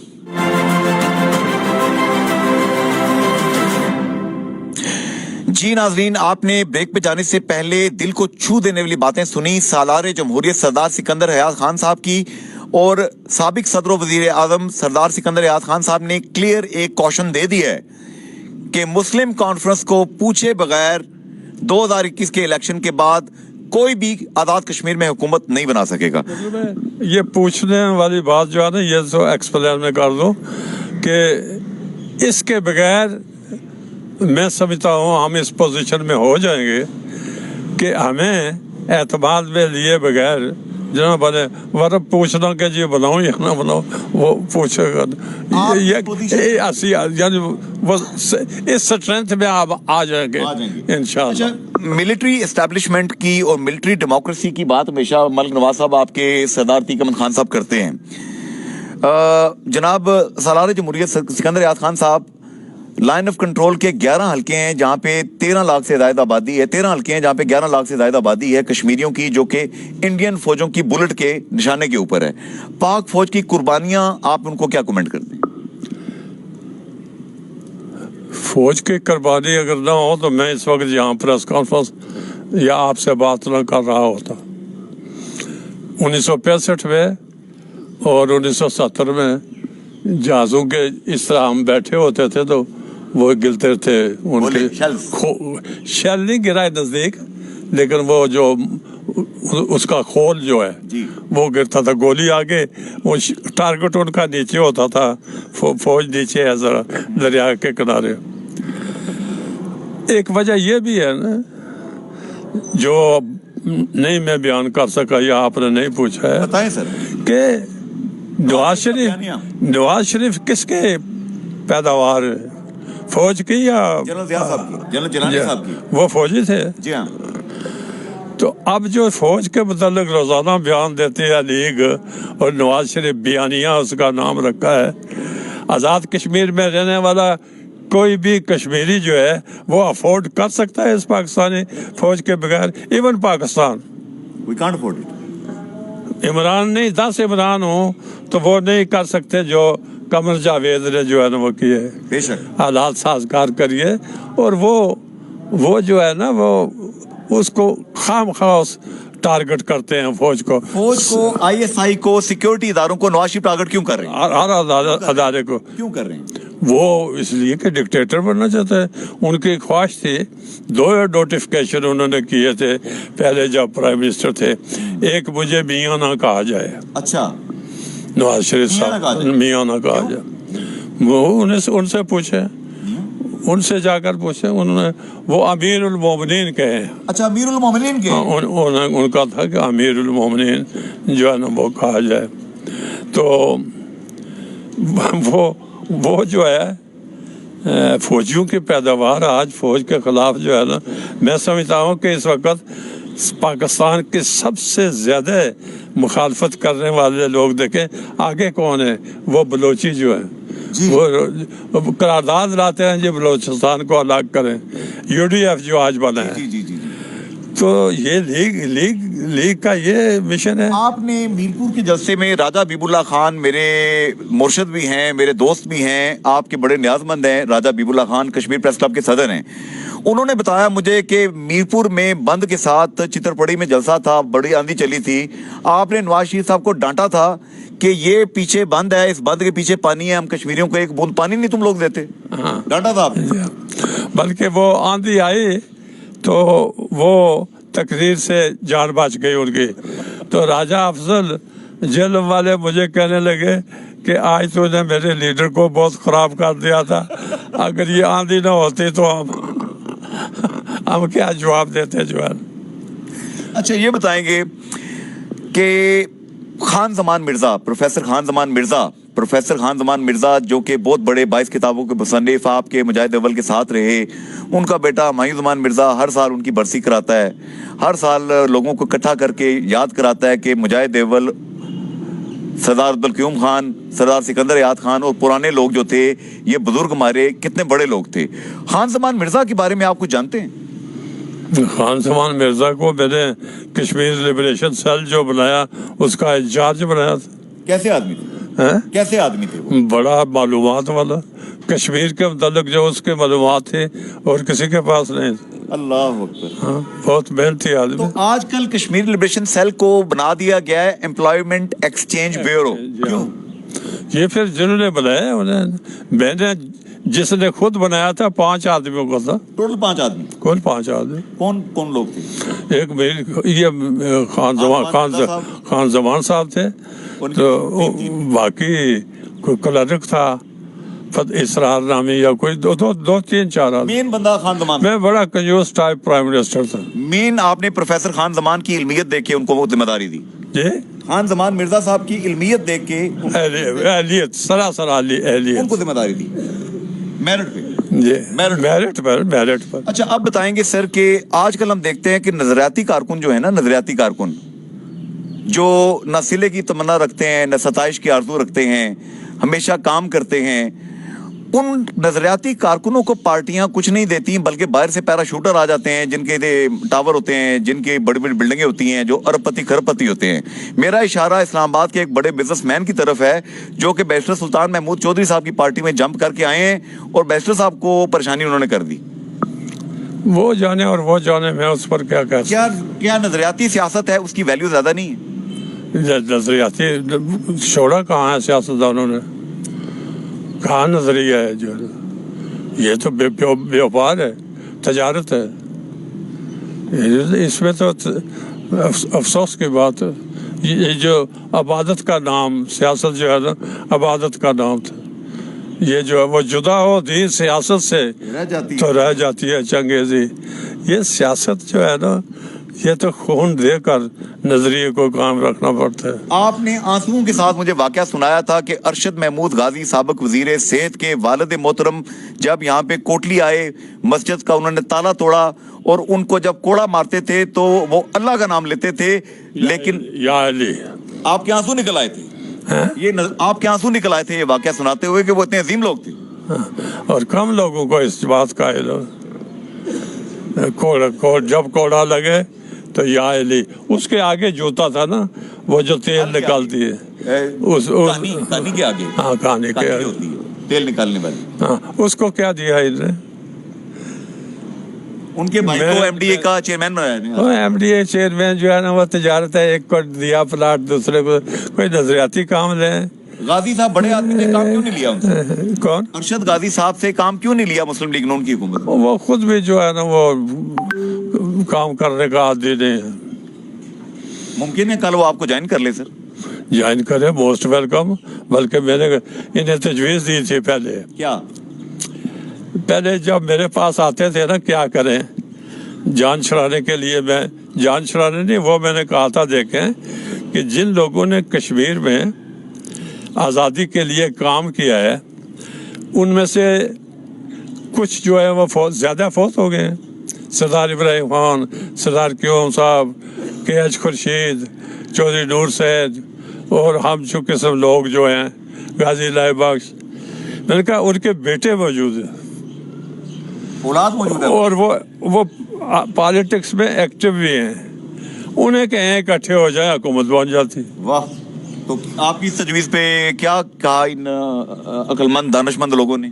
جی ناظرین, آپ نے بریک پہ جانے سے پہلے دل کو چھو دینے والی باتیں سنی سالار جمہوریت سردار سکندر یاد خان صاحب کی, اور سابق صدر و وزیر اعظم سردار سکندر یاد خان صاحب نے کلیئر ایک کوشن دے دی ہے کہ مسلم کانفرنس کو پوچھے بغیر 2021 کے الیکشن کے بعد کوئی بھی آزاد کشمیر میں حکومت نہیں بنا سکے گا. یہ پوچھنے والی بات جو ہے نا, یہ تو ایکسپلین میں کر دوں کہ اس کے بغیر میں سمجھتا ہوں ہم اس پوزیشن میں ہو جائیں گے کہ ہمیں اعتماد میں لیے بغیر جناب بنے ورنہ پوچھنا کہ جی بناؤ یا نہ بناؤ, وہ پوچھے گا. یعنی وہ اس سٹرینتھ میں آپ آ جائیں گے انشاءاللہ. ملٹری اسٹیبلشمنٹ کی اور ملٹری ڈیموکریسی کی بات ہمیشہ ملک نواز صاحب آپ کے سردار تیق احمد خان صاحب کرتے ہیں. جناب سالار جمہوریت سکندر یاد خان صاحب, لائن آف کنٹرول کے 11 حلقے ہیں جہاں پہ 13 لاکھ سے زائد آبادی ہے, 13 حلقے ہیں جہاں پہ 11 لاکھ سے زائد آبادی ہے کشمیریوں کی, جو کہ انڈین فوجوں کی بلٹ کے نشانے کے اوپر ہے. پاک فوج کی قربانیاں, آپ ان کو کیا کومنٹ کرتے ہیں؟ فوج کی قربانی اگر نہ ہو تو میں اس وقت یہاں پریس کانفرنس یا آپ سے بات نہ کر رہا ہوتا. 1965 میں اور 1970 میں जहाज़ों के इस तरह हम बैठे होते थे तो वो गिरते थे, उनके शेल नहीं गिरा नजदीक, लेकिन वो जो उसका खोल जो है वो गिरता था, गोली आगे, वो टारगेट उनका नीचे होता था, फौज नीचे है जरा दरिया के किनारे। एक वजह ये भी है ना जो नहीं मैं बयान कर सका या आपने नहीं पूछा है, बताएं सर, कि नवाज शरीफ किसके पैदावार है, फौज की या जनरल ज़िया साहब की, जनरल जिलानी साहब की? वो फौजी थे। जी हाँ। तो अब जो फौज के मुतालिक रोजाना बयान देती है लीग, और नवाज शरीफ बयानिया उसका नाम रखा है, आज़ाद कश्मीर में रहने वाला कोई भी कश्मीरी जो है वो अफोर्ड कर सकता है इस पाकिस्तानी फौज के बगैर। Even Pakistan, We can't afford it. Imran नहीं, 10 इमरान हो तो वो नहीं कर सकते जो कमर जावेद ने जो है ना वो किए। बेशक हालात साजगार करिए, और वो जो है ना वो उसको खाम खास टारगेट करते हैं फौज को, ISI को, सिक्योरिटी इदारों को नवाज शरीफ टारगेट क्यों कर रहे हैं? हर अदारे को क्यों कर रहे हैं? वो इसलिए कि डिक्टेटर बनना चाहते हैं। उनकी ख्वाहिश थी, 2 नोटिफिकेशन उन्होंने किए थे पहले जब प्राइम मिनिस्टर थे। एक, मुझे मियाँ ना कहा जाए। अच्छा, नवाज शरीफ साहब मियाँ ना कहा जाए। वो उनसे पूछे, उनसे जाकर पूछे, उन्होंने वो अमीरुल मोमिनीन कहे। अच्छा, अमीरुल मोमिनीन के? उनका था कि अमीरुल मोमिनीन जो है ना वो कहा जाए। तो वो जो है फौजियों की पैदावार आज फौज के खिलाफ जो है ना, मैं समझता हूँ कि इस वक्त पाकिस्तान के सबसे ज्यादा मुखालफत करने वाले लोग देखें आगे कौन है, वो बलोची जो है वो करारदाद लाते हैं जो बलोचिस्तान को अलग करें। UDF जो आज बना है, तो ये लीग का ये मिशन है। आपने मीरपुर के जलसे में राजा हबीबुल्लाह खान, मेरे मुर्शिद भी हैं, मेरे दोस्त भी हैं, आपके बड़े न्याजमंद हैं, राजा हबीबुल्लाह खान कश्मीर प्रेस क्लब के सदर हैं, उन्होंने बताया मुझे कि मीरपुर में बंद के साथ चित्रपड़ी में जलसा था, बड़ी आंधी चली थी, आपने नवाज शरीफ साहब को डांटा था कि ये पीछे बंद है, इस बंद के पीछे पानी है, हम कश्मीरियों को एक बूंद पानी नहीं तुम लोग देते। डांटा था आपने? बल्कि वो आंधी आई तो वो तकरीर से जान बच गई उनकी। तो राजा अफजल जेल वाले मुझे कहने लगे कि आज तूने मेरे लीडर को बहुत खराब कर दिया था, अगर ये आंधी ना होती तो हम क्या जवाब देते जो है। अच्छा, ये बताएंगे कि खान जमान मिर्जा, प्रोफेसर खान जमान मिर्जा जो कि बहुत बड़े 22 किताबों के मुसन्निफ, आपके मुजाहिद अव्वल के साथ रहे, उनका बेटा हुमायूं जमान मिर्जा हर साल उनकी बरसी कराता है, हर साल लोगों को इकट्ठा करके याद कराता है कि मुजाहिद अव्वल, सरदार अब्दुल क़यूम खान, सरदार सिकंदर याद खान और पुराने लोग जो थे, ये बुजुर्ग हमारे कितने बड़े लोग थे। खान जमान मिर्जा के बारे में आप कुछ जानते हैं? खान जमान मिर्जा को मैंने कश्मीर लिबरेशन सेल जो बनाया उसका इंचार्ज बनाया था। कैसे आदमी थे? कैसे आदमी थे वो? बड़ा मालूमात वाला, कश्मीर के मुतालिक जो उसके मालूमात थे और किसी के पास नहीं थे। अल्लाह अकबर। हाँ, बहुत मेहनती आदमी। तो आजकल कश्मीर लिबरेशन सेल को बना दिया गया है एम्प्लॉयमेंट एक्सचेंज ब्यूरो। क्यों? ये फिर जिन्होंने बनाया उन्हें, मैंने जिसने खुद बनाया था 5 आदमियों का था। टोटल 5 आदमी? कौन 5 आदमी? कौन लोग थे? एक मेरी ये खान जमान साहब थे, तो बाकी कोई क्लर्क था, इसरार नामी या कोई 2-3-4 आदमी। मेन बंदा खान जमान। मैं बड़ा कंजूस टाइप प्राइम मिनिस्टर था। मेन आपने प्रोफेसर खान जमान की इल्मियत देख के उनको वो जिम्मेदारी दी? जी, खान जमान मिर्जा साहब की इल्मियत देख के, एहलियत, सरासर एहलियत, उनको जिम्मेदारी दी मेरिट पे? जी, मेरिट पर। अच्छा, अब बताएंगे सर कि आजकल हम देखते हैं कि नजरियाती कारकुन जो है ना, नजरियाती कारकुन जो न सिले की तमन्ना रखते हैं, न सताइश की आरज़ू रखते हैं, हमेशा काम करते हैं, उन नजरियाती कारकुनों को पार्टियां कुछ नहीं देती, बल्कि बाहर से पैराशूटर आ जाते हैं, जिनके टावर होते हैं, जिनकी बड़ी बड़ी बिल्डिंगें होती हैं, जो अरबपति खरबपति होते हैं। मेरा इशारा इस्लामाबाद के एक बड़े बिजनेसमैन की तरफ है, जो कि बैरिस्टर सुल्तान महमूद चौधरी साहब की पार्टी में जंप करके आए हैं और बैरिस्टर साहब को परेशानी उन्होंने कर दी। वो जाने और वो जाने, मैं उस पर क्या कह। क्या नजरियाती सियासत है, उसकी वैल्यू ज्यादा नहीं है? नजरियाती छोड़ा कहाँ है सियासतदानों ने? कहाँ नजरिया है जो, ये तो व्यापार है, तजारत है। इसमें तो अफसोस की बात है, ये जो अबादत का नाम, सियासत जो है ना अबादत का नाम था, ये जो है वो जुदा होती सियासत से तो रह जाती है चंगेजी। ये सियासत जो है ना, ये तो खून देकर नजरिए को काम रखना पड़ता है। आपने आंसुओं के साथ मुझे वाकया सुनाया था कि अरशद महमूद गाजी साबिक वजीर सेहत के वालिद मोहतरम जब यहाँ पे कोटली आए, मस्जिद का उन्होंने ताला तोड़ा और उनको जब कोड़ा मारते थे तो वो अल्लाह का नाम लेते थे, लेकिन या अली आपके आंसू निकल आए थे। आपके आंसू निकल आए थे ये वाकया सुनाते हुए कि वो इतने अजीम लोग थे। और कम लोगों को इस बात का जब कोड़ा लगे तो या अली, उसके आगे जूता था ना वो जो तेल निकालती है, कहानी के आगे, हाँ कहानी के आगे होती है तेल निकालने वाली, हाँ उसको क्या दिया इन्हें? उनके भाई को एमडीए का चेयरमैन बनाया। वो एमडीए चेयरमैन जो है ना वो तिजारत है, एक को दिया प्लाट, दूसरे को कोई नजरियाती काम ले। गाजी साहब बड़े आदमी ने काम क्यों नहीं लिया उनसे? कौन? अरशद गाजी साहब से काम क्यों नहीं लिया मुस्लिम लीग नून की हुकूमत? वो खुद भी जो है ना वो काम करने का आदी नहीं है। मुमकिन है कल वो आपको ज्वाइन कर ले सर? ज्वाइन करे, मोस्ट वेलकम। बल्कि मैंने इन्हें तजवीज़ दी थी पहले। क्या? पहले जब मेरे पास आते थे ना, क्या करें जान छुड़ाने के लिए, मैं जान छुड़ाने नहीं, वो मैंने कहा था देखें कि जिन लोगों ने कश्मीर में आज़ादी के लिए काम किया है उनमें से कुछ जो है वो ज़्यादा फौत हो गए हैं। सरदार इब्राहिम खान, सरदार क्यूम साहब, KH खुर्शीद, चौधरी नूर सैद और हम जो किस्म लोग जो हैं, गाजी लाइव बख्श, मैंने कहा उनके बेटे मौजूद हैं, औलाद मौजूद है और वो पॉलिटिक्स में एक्टिव भी हैं। उन्हें कहें इकट्ठे हो जाए, हुकूमत बन जाती। वाह! तो आपकी इस तजवीज़ पे क्या कहा इन अक्लमंद दानिशमंद लोगों ने?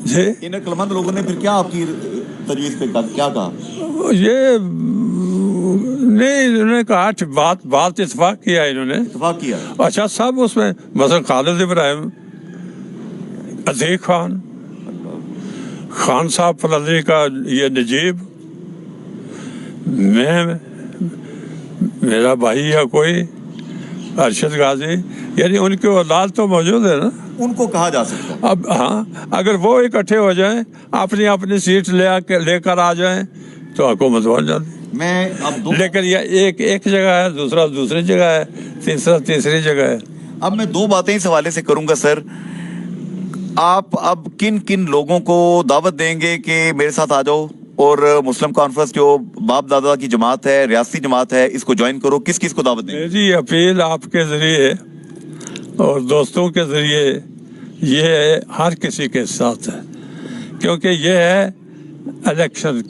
जी, इन अक्लमंद लोगों ने फिर क्या आपकी तजवीज़ पे क्या कहा? ये नहीं, इन्होंने कहा बात इत्तेफाक किया इन्होंने। इत्तेफाक किया? अच्छा, सब उसमें मसलन खालिद इब्राहिम, अतीक खान, खान साहब फलंदी का ये नजीब, मैं, मेरा भाई या कोई अरशद गाजी, यानी उनकी औलाद तो मौजूद है ना, उनको कहा जा सकता है। अब हाँ, अगर वो इकट्ठे हो जाएं, अपनी अपनी सीट लेकर आ जाएं तो हुकूमत बन जाती। मैं अब लेकिन ये एक जगह है, दूसरा दूसरी जगह है, तीसरा तीसरी जगह है। अब मैं दो बातें इस हवाले से करूंगा सर। आप अब किन किन लोगों को दावत देंगे कि मेरे साथ आ जाओ और मुस्लिम कॉन्फ्रेंस जो बाप दादा की जमात है, रियासती जमात है, इसको ज्वाइन करो? किस किस को दावत देंगे? मेरी अपील आपके जरिए और दोस्तों के जरिए ये हर किसी के साथ है, क्योंकि ये है इलेक्शन,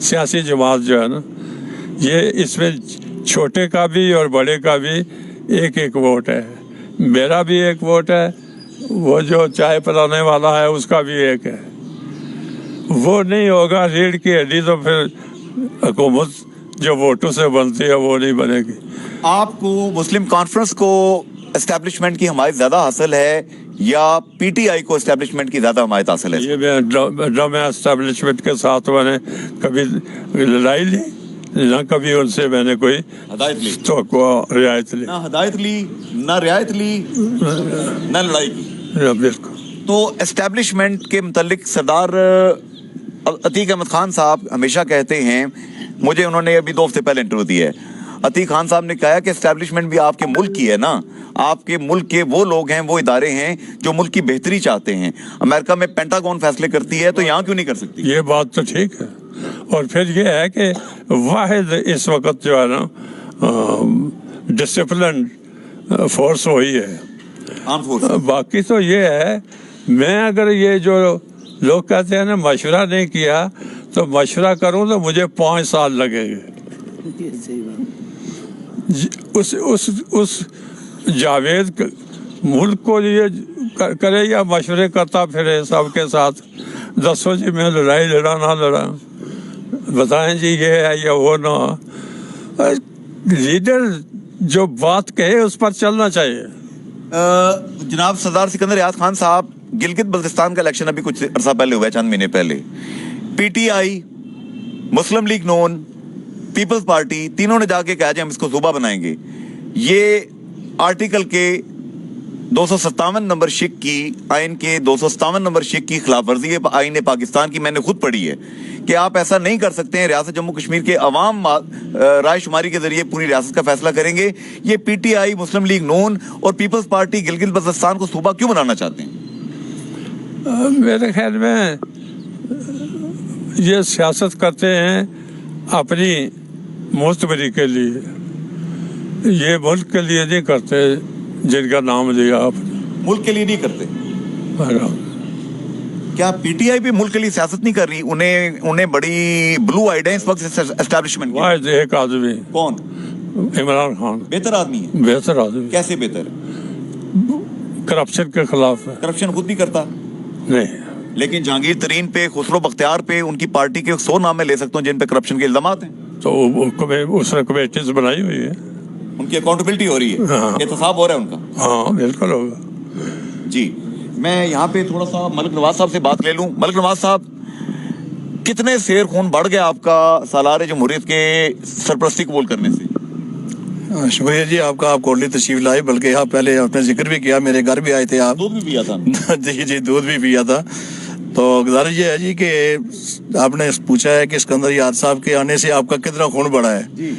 सियासी जमात जो है ना, ये इसमें छोटे का भी और बड़े का भी एक एक वोट है। मेरा भी एक वोट है, वो जो चाय पिलाने वाला है उसका भी एक है। वो नहीं होगा रीढ़ की हड्डी तो फिर हुकूमत जो वोटों से बनती है वो नहीं बनेगी। आपको मुस्लिम कॉन्फ्रेंस को एस्टेब्लिशमेंट की हमायत ज्यादा हासिल है या पीटीआई को एस्टेब्लिशमेंट की ज्यादा हमायत हासिल है? ये मैं एस्टेब्लिशमेंट के साथ मैंने कभी लड़ाई ली ना, कभी उनसे मैंने कोई हदायत ली तो रियायत ली ना, हदायत ली ना, रियायत ली ना, लड़ाई की। बिल्कुल। तो एस्टेब्लिशमेंट के मुतालिक सरदार अतीक अहमद खान साहब हमेशा कहते हैं, मुझे उन्होंने अभी 2 हफ्ते पहले इंटरव्यू दिया है, अतीक खान साहब ने कहा कि एस्टेब्लिशमेंट भी आपके मुल्क की है ना, आपके मुल्क के वो लोग हैं, वो इदारे हैं जो मुल्क की बेहतरी चाहते हैं। अमेरिका में पेंटागन फैसले करती है तो यहाँ क्यों नहीं कर सकती? ये बात तो ठीक है। और फिर ये है कि वाहिद इस वक्त जो है ना डिसिप्लिन फोर्स वही है, आर्म फोर्स। बाकी तो ये है, मैं अगर ये जो लोग कहते हैं ना मशवरा नहीं किया, तो मशवरा करूं तो मुझे 5 साल लगेंगे। उस जावेद मुल्क को ये करे या मशवरे करता फिरे सबके साथ, दसो जी मैं लड़ाई लड़ा ना लड़ा, बताएं जी ये है या वो ना। लीडर जो बात कहे उस पर चलना चाहिए। जनाब सरदार सिकंदर याद खान साहब, गिलगित बल्तिस्तान का इलेक्शन अभी कुछ अरसा पहले हुआ है, चंद महीने पहले। पीटीआई, मुस्लिम लीग नून, पीपल्स पार्टी, तीनों ने जाके कहा जी हम इसको सूबा बनाएंगे। ये आर्टिकल के 257 नंबर शिक की, आइन के 257 नंबर शिक की खिलाफ वर्जी है आइन पाकिस्तान की। मैंने खुद पढ़ी है कि आप ऐसा नहीं कर सकते हैं। रियासत जम्मू कश्मीर के अवाम राय शुमारी के जरिए पूरी रियासत का फैसला करेंगे। ये पीटीआई, मुस्लिम लीग नून और पीपल्स पार्टी गिलगित बल्तिस्तान को सूबा क्यों बनाना चाहते हैं? मेरे ख्याल में ये सियासत करते हैं अपनी मुस्तबरी के लिए, ये मुल्क के लिए नहीं करते जिनका नाम लिया आपने। मुल्क के लिए नहीं करते। क्या पीटीआई भी मुल्क के लिए सियासत नहीं कर रही? उन्हें बड़ी ब्लू आइड है इस वक्त एस्टैब्लिशमेंट। वाहिद एक आदमी। कौन? इमरान खान। बेहतर आदमी है? बेहतर आदमी। कैसे बेहतर? करप्शन के खिलाफ है। करप्शन खुद नहीं करता नहीं, लेकिन जहांगीर तरीन पे, खुसरो बख्तियार पे, उनकी पार्टी के 100 नाम मैं ले सकता हूँ जिन पे करप्शन के इल्जामात हैं। तो उसने कमेटीज बनाई हुई है, उनकी अकाउंटेबिलिटी हो रही है, हाँ। एहतसाब हो रहा है उनका। हाँ बिल्कुल होगा जी। मैं यहाँ पे थोड़ा सा मलिक नवाज साहब से बात ले लूं। मलिक नवाज साहब, कितने शेर खून बढ़ गया आपका सालार जमहूरियत के सरपरस्ती कबूल करने से? शुक्रिया जी आपका, आप कोटली तशरीफ लाए। बल्कि आप पहले आपने जिक्र भी किया, मेरे घर भी आए थे आप। दूध भी पिया था? जी दूध भी पिया था। तो गुजारिश ये है जी कि आपने पूछा है कि सिकंदर याद साहब के आने से आपका कितना खून बढ़ा है जी।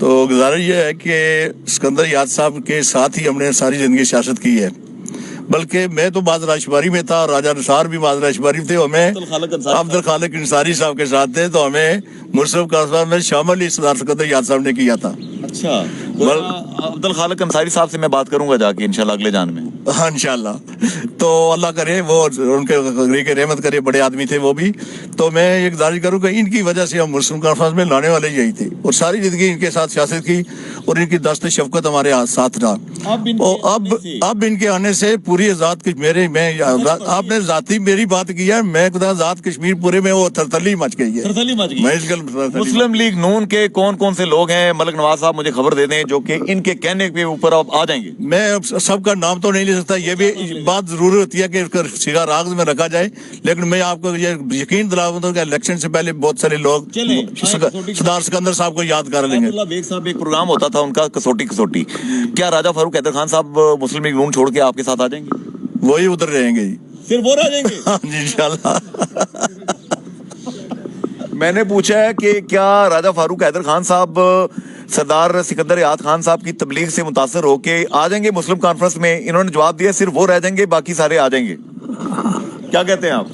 तो गुजारिश ये है कि सिकंदर याद साहब के साथ ही हमने सारी जिंदगी सियासत की है। बल्कि मैं तो बाद राजबारी में था, राजा निसार भी बाद राजबारी थे, हमें अब्दुल खालिक अंसारी साहब के साथ थे, तो हमें मुर्सब कासबा में शामिल ही सरदार सिकंदर याद साहब ने किया था। अच्छा। अब्दुल खालिक अंसारी साहब से मैं बात करूंगा जाके इंशाल्लाह अगले जान में। हाँ इंशाल्लाह। तो अल्लाह करे वो उनके रहमत करे, बड़े आदमी थे वो भी। तो मैं ये गुजारिश करूँ कि इनकी वजह से हम मुस्लिम कॉन्फ्रेंस में लाने वाले यही थे, और सारी जिंदगी इनके साथ सियासत की और इनकी दस्त शफकत हमारे साथ रहा। अब इनके आने से पूरी आजाद आपने जाती मेरी बात की है, मैं खुदा आजाद कश्मीर पूरे में वो थरथली मच गई है। मुस्लिम लीग नून के कौन कौन से लोग हैं मलिक नवाज साहब, मुझे खबर दे दें, जो कि इनके कहने के ऊपर अब आ जाएंगे? मैं सबका नाम तो नहीं ले सकता, ये भी बात जरूरी होती है कि सिगा राग में रखा जाए, लेकिन मैं आपको ये यकीन दिला दूं कि इलेक्शन से पहले बहुत सारे लोग सरदार सिकंदर साहब को याद कर लेंगे। बेग साहब, एक प्रोग्राम होता था उनका कसौटी, क्या राजा फारूक हैदर खान साहब मुस्लिम लीग नून छोड़ के आपके साथ आ जाएंगे? वही उधर रहेंगे जी, सिर्फ वो रह जाएंगे? हाँ जी इंशाल्लाह। मैंने पूछा है कि क्या राजा फारूक हैदर खान साहब सरदार सिकंदर याद खान साहब की तबलीग से मुतासर होके आ जाएंगे मुस्लिम कॉन्फ्रेंस में? इन्होंने जवाब दिया सिर्फ वो रह जाएंगे, बाकी सारे आ जाएंगे। क्या कहते हैं आप?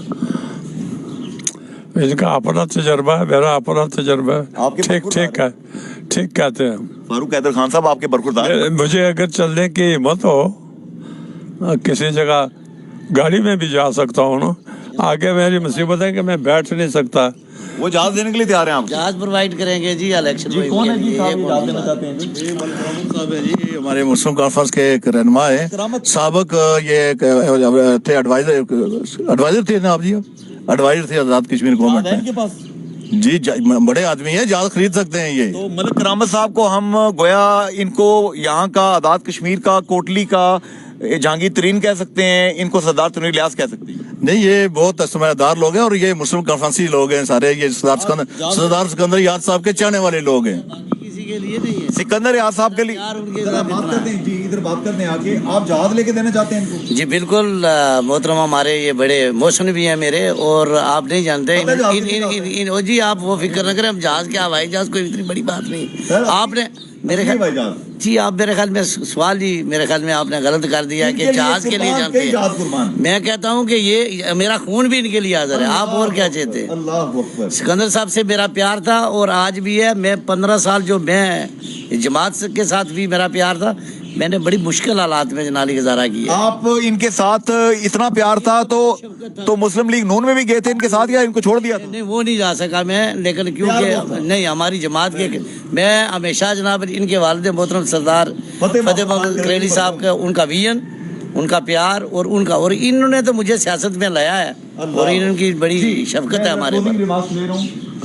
इनका अपना तजर्बा है, मेरा अपना तजर्बा है। ठीक है, ठीक कहते हैं। फारूक हैदर खान साहब आपके बरखुरदार। मुझे अगर चलने की हिम्मत हो, किसी जगह गाड़ी में भी जा सकता हूँ ना। आगे मेरी मुसीबत है कि मैं बैठ नहीं सकता। वो जहाज देने के लिए तैयार हैं आप? जहाज प्रोवाइड करेंगे जी इलेक्शन में। कौन है जी साहब जहाज देना चाहते हैं? साहब है जी, हमारे मुस्लिम कॉन्फ्रेंस के एक रहनुमा है, साबिक ये थे एडवाइजर थे ना आप जी, एडवाइजर थे आजाद कश्मीर गवर्नमेंट में जी। बड़े आदमी है, जहाज खरीद सकते हैं ये। तो मलिक करामत साहब को हम गोया इनको यहाँ का आजाद कश्मीर का, कोटली का जहांगीर तरीन कह सकते हैं, इनको सरदार तनवीर इलियास कह सकते हैं? नहीं, ये बहुत समझदार लोग हैं और ये मुस्लिम कॉन्फ्रेंसी लोग हैं सारे। ये सरदार सिकंदर याद साहब के चाहने वाले लोग हैं। किसी के लिए नहीं है, सिकंदर याद साहब के लिए बात करते हैं जी, इधर बात करते हैं आके। आप जहाज लेके देना चाहते हैं इनको? जी बिल्कुल मोहतरम, हमारे ये बड़े मोशन भी हैं मेरे, और आप नहीं जानते जी, आप वो फिक्र न करें। हम जहाज क्या, हवाई जहाज कोई इतनी बड़ी बात नहीं। आपने मेरे ख्याल जी, आप मेरे ख्याल में सवाल ही मेरे ख्याल में आपने गलत कर दिया कि जहाज के लिए जानते हैं। मैं कहता हूँ कि ये मेरा खून भी इनके लिए हाजिर है। आप और क्या चाहते हैं? सिकंदर साहब से मेरा प्यार था और आज भी है। मैं 15 साल जो मैं जमात के साथ भी मेरा प्यार था, मैंने बड़ी मुश्किल हालात में जनाली गुजारा की है। आप इनके साथ इतना प्यार था तो मुस्लिम लीग नून में भी गए थे इनके साथ, या इनको छोड़ दिया था? नहीं, वो नहीं जा सका मैं, लेकिन क्योंकि नहीं हमारी जमात के, मैं हमेशा जनाब इनके वालिद मोहतरम सरदार फतेह मोहम्मद करेली साहब का, उनका विजन, उनका प्यार और इन्होंने तो मुझे सियासत में लाया है, और इनकी बड़ी शफकत है हमारे पर।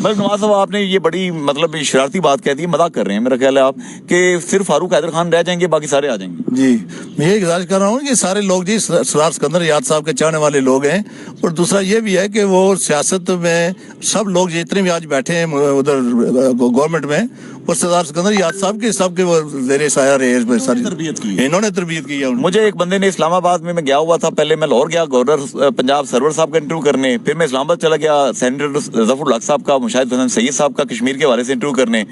ملک نواز صاحب آپ نے یہ بڑی مطلب شرارتی بات کہہ دی, مذاق کر رہے ہیں میرا خیال ہے آپ, کہ صرف فاروق حیدر خان رہ جائیں گے باقی سارے آ جائیں گے. جی میں یہ گزارش کر رہا ہوں کہ سارے لوگ جی سردار سکندر یاد صاحب کے چاہنے والے لوگ ہیں, اور دوسرا یہ بھی ہے کہ وہ سیاست میں سب لوگ جتنے بھی آج بیٹھے ہیں ادھر گورنمنٹ میں, وہ سردار سکندر یاد صاحب کے سب کے وہ زیر سایہ رہے, ساری تربیت کی, انہوں نے تربیت کی ہے. مجھے ایک بندے نے اسلام آباد میں گیا ہوا تھا, پہلے میں لاہور گیا گورنر پنجاب سرور صاحب کا انٹرویو کرنے, پھر میں اسلام آباد چلا گیا سینیٹر ظفر الحق صاحب کا, مشاہد حسن سید صاحب کا کشمیر کے حوالے سے انٹرویو کرنے.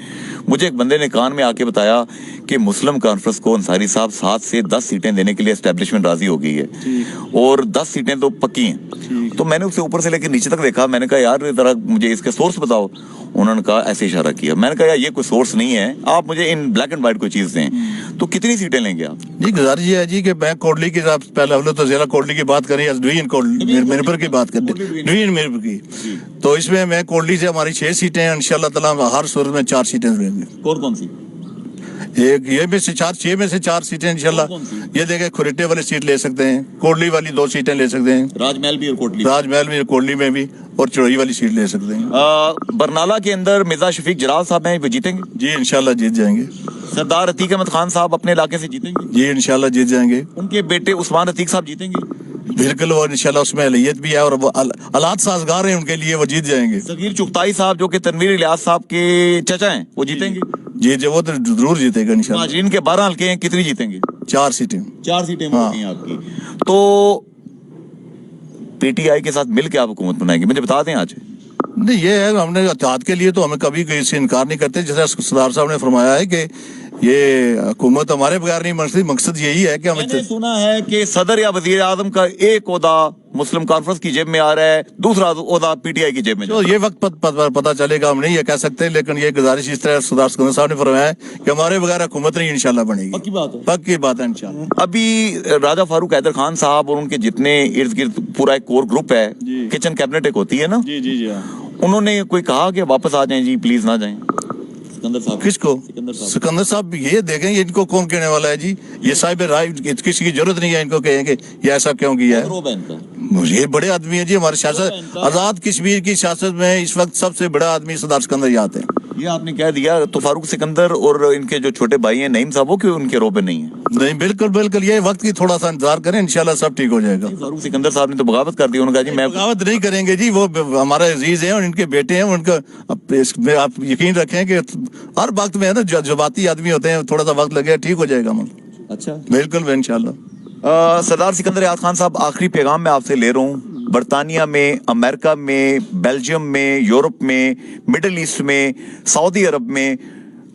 مجھے ایک بندے نے کان میں آ کے بتایا کہ مسلم کانفرنس کو انصاری صاحب 7 سے 10 سیٹیں دینے کے لیے اسٹیبلشمنٹ راضی ہو گئی ہے, اور 10 سیٹیں تو پکی ہیں. تو میں نے اسے اوپر سے لے کے نیچے تک دیکھا, میں نے کہا یار ذرا مجھے اس کے سورس بتاؤ. انہوں نے کہا ایسے اشارہ کیا, میں نے کہا یہ کوئی سورس نہیں ہے, آپ مجھے ان بلیک اینڈ وائٹ کوئی چیز دیں. تو کتنی سیٹیں لیں گے آپ؟ جی گزارش یہ ہے جی کہ میں کوٹلی کی پہلے تو ضلع کوٹلی کی بات کریں یا میرپور کی بات کریں, ڈویژن میرپور کی, تو اس میں کوٹلی سے ہماری 6 سیٹیں ہیں, انشاءاللہ تعالیٰ ہر صورت میں 4 سیٹیں لیں گے. کون سی؟ ایک یہ میں سے 6 میں سے 4 سیٹیں انشاءاللہ. یہ دیکھیں کھریٹے والی سیٹ لے سکتے ہیں, کوٹلی والی 2 سیٹیں لے سکتے ہیں, راج محل بھی اور کوٹلی, راج محل میں کوٹلی میں بھی, اور چڑوئی والی سیٹ لے سکتے ہیں. برنالہ کے اندر مرزا شفیق جلال صاحب ہیں, وہ جیتیں گے؟ جی انشاءاللہ جیت جائیں گے. سردار عتیق احمد خان صاحب اپنے علاقے سے جیتیں گے؟ جی انشاءاللہ جیت جائیں گے. ان کے بیٹے عثمان عتیق صاحب جیتیں گے؟ بالکل, وہ انشاءاللہ اس میں اہلیت بھی ہے اور حالات سازگار ہیں ان کے لیے, وہ جیت جائیں گے. صغیر چغتائی صاحب جو کہ تنویر الیاس صاحب کے چچا ہیں, وہ جیتیں گے؟ جی وہ تو ضرور جیتے گا انشاءاللہ. مہاجرین کے 12 حلقے ہیں, کتنی جیتیں گے؟ 4 سیٹیں. 4 سیٹیں ہوتی ہیں آپ کی. تو پی ٹی آئی کے ساتھ مل کے آپ حکومت بنائیں گے؟ مجھے بتا دیں آج. نہیں یہ ہے, ہم نے اتحاد کے لیے تو ہمیں کبھی اس سے انکار نہیں کرتے. جیسے سردار صاحب نے فرمایا ہے کہ یہ حکومت ہمارے بغیر نہیں بنتی, مقصد یہی ہے کہ میں نے سنا ہے کہ صدر یا وزیر اعظم کا ایک عہدہ مسلم کانفرنس کی جیب میں آ رہا ہے, دوسرا عہدہ پی ٹی آئی کی جیب میں. تو یہ وقت پتہ چلے گا, ہم نہیں یہ کہہ سکتے, لیکن یہ گزارش اس طرح سردار سکندر صاحب نے فرمایا ہے کہ ہمارے بغیر حکومت نہیں انشاءاللہ بنے گی. پکی بات ہے, پکی بات ہے انشاءاللہ. ابھی راجہ فاروق حیدر خان صاحب اور ان کے جتنے ارد گرد پورا ایک کور گروپ ہے, کچن کیبنٹ ایک ہوتی ہے نا, جی انہوں نے کوئی کہا کہ واپس آ جائیں جی پلیز نہ جائیں؟ سکندر صاحب. کس کو؟ سکندر صاحب یہ دیکھیں یہ ان کو کون کہنے والا ہے جی, یہ صاحب رائے, کسی کی ضرورت نہیں ہے ان کو کہیں کہ یہ ایسا کیوں کیا ہے. یہ بڑے آدمی ہیں جی, ہمارے سیاست آزاد کشمیر کی سیاست میں اس وقت سب سے بڑا آدمی سردار سکندر یاد ہے. یہ آپ نے کہہ دیا, تو فاروق سکندر اور ان کے جو چھوٹے بھائی ہیں نعیم صاحب, وہ کیوں ان کے روبے نہیں ہیں؟ نہیں بالکل, یہ وقت کی تھوڑا سا انتظار کریں, انشاءاللہ سب ٹھیک ہو جائے گا. فاروق سکندر صاحب نے تو بغاوت کر دی, انہوں نے کہا جی میں بغاوت نہیں کریں گے جی, وہ ہمارے عزیز ہیں اور ان کے بیٹے ہیں, ان کا آپ یقین رکھیں کہ ہر وقت میں ہے نا جذباتی آدمی ہوتے ہیں, تھوڑا سا وقت لگے ٹھیک ہو جائے گا. اچھا بالکل انشاءاللہ. سردار سکندر یاد خان صاحب, آخری پیغام میں آپ سے لے رہا ہوں. برطانیہ میں, امریکہ میں, بیلجیم میں, یورپ میں, مڈل ایسٹ میں, سعودی عرب میں,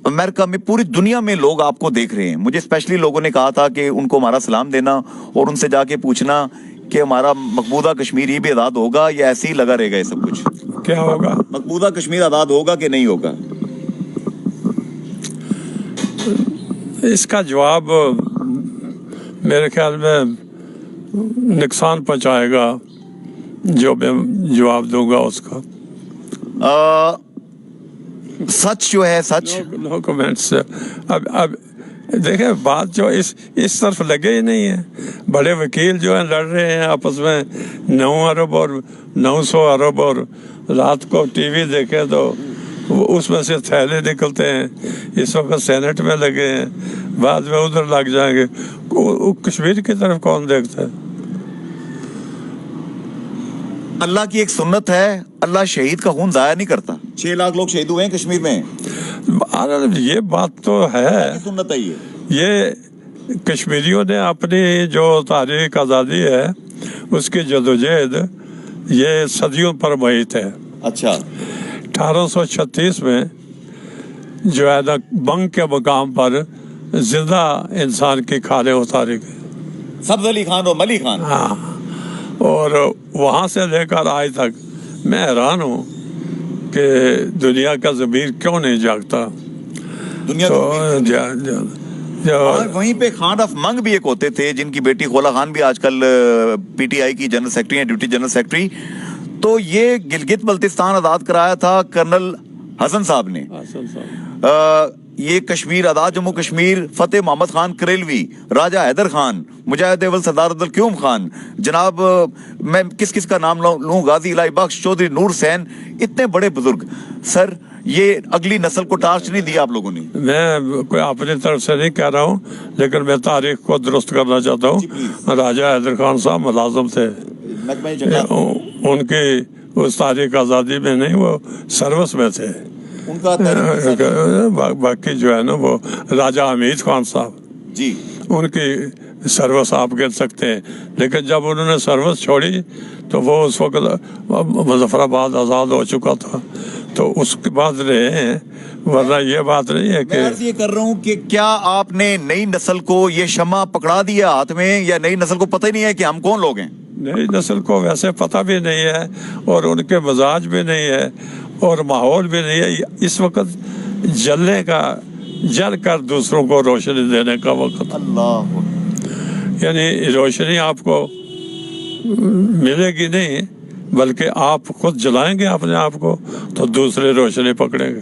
امریکہ میں, پوری دنیا میں لوگ آپ کو دیکھ رہے ہیں. مجھے اسپیشلی لوگوں نے کہا تھا کہ ان کو ہمارا سلام دینا اور ان سے جا کے پوچھنا کہ ہمارا مقبوضہ کشمیر یہ بھی آزاد ہوگا یا ایسے ہی لگا رہے گا یہ سب کچھ. کیا ہوگا؟ مقبوضہ کشمیر آزاد ہوگا کہ نہیں ہوگا؟ اس کا جواب میرے خیال میں نقصان پہنچائے گا جو میں جواب دوں گا اس کا. سچ جو ہے سچ نو کمنٹس. اب دیکھیں بات جو اس طرف لگے ہی نہیں ہے. بڑے وکیل جو ہیں لڑ رہے ہیں آپس میں 9 ارب اور 900 ارب, اور رات کو ٹی وی دیکھیں تو اس میں سے تھیلے نکلتے ہیں. اس وقت سینٹ میں لگے ہیں, بعد میں ادھر لگ جائیں گے. کشمیر کی طرف کون دیکھتا ہے؟ اللہ کی ایک سنت ہے, اللہ شہید کا خون ضائع نہیں کرتا. 6 لاکھ لوگ شہید ہوئے ہیں کشمیر میں. یہ بات تو ہے, سنت ہے یہ کشمیریوں نے اپنی جو تاریخ آزادی ہے اس کی جدوجہد یہ صدیوں پر محیط ہے. اچھا 1836 میں جو ہے نا بنگ کے مقام پر زندہ انسان کی کھالیں اتاری گئی, سبز علی خان اور ملی خان. ہاں, اور وہاں سے لے کر آج تک میں حیران ہوں کہ دنیا کا ضمیر کیوں نہیں جاگتا. دنیا وہیں پہ خان آف منگ بھی ایک ہوتے تھے جن کی بیٹی خولا خان بھی آج کل پی ٹی آئی کی جنرل سیکرٹری ہیں, ڈیوٹی جنرل سیکرٹری. تو یہ گلگت بلتستان آزاد کرایا تھا کرنل حسن صاحب نے. یہ کشمیر آزاد جموں کشمیر فتح محمد خان کریلوی, راجہ حیدر خان, مجاہد اول سردار عبدالقیوم خان, جناب میں کس کا نام لوں, غازی الہی بخش, چودھری نور حسین, اتنے بڑے بزرگ. سر یہ اگلی نسل کو ٹارچ نہیں دیا آپ لوگوں نے؟ میں کوئی اپنی طرف سے نہیں کہہ رہا ہوں, لیکن میں تاریخ کو درست کرنا چاہتا ہوں. راجہ حیدر خان صاحب ملازم تھے, ان کی اس تاریخ آزادی میں نہیں, وہ سروس میں تھے. باقی جو ہے نا وہ راجہ حمید خان صاحب جی, ان کی سروس آپ کہہ سکتے ہیں, لیکن جب انہوں نے سروس چھوڑی تو وہ اس وقت مظفر آباد آزاد ہو چکا تھا, تو اس کے بعد رہے ہیں, ورنہ یہ بات نہیں ہے کہ میں عرض یہ کر رہا ہوں کہ کیا آپ نے نئی نسل کو یہ شمع پکڑا دیا ہاتھ میں, یا نئی نسل کو پتہ ہی نہیں ہے کہ ہم کون لوگ ہیں؟ نئی نسل کو ویسے پتہ بھی نہیں ہے, اور ان کے مزاج بھی نہیں ہے, اور ماحول بھی نہیں ہے. اس وقت جلنے کا, جل کر دوسروں کو روشنی دینے کا وقت. اللہ, یعنی روشنی آپ کو ملے گی نہیں, بلکہ آپ خود جلائیں گے اپنے آپ کو تو دوسرے روشنی پکڑیں گے.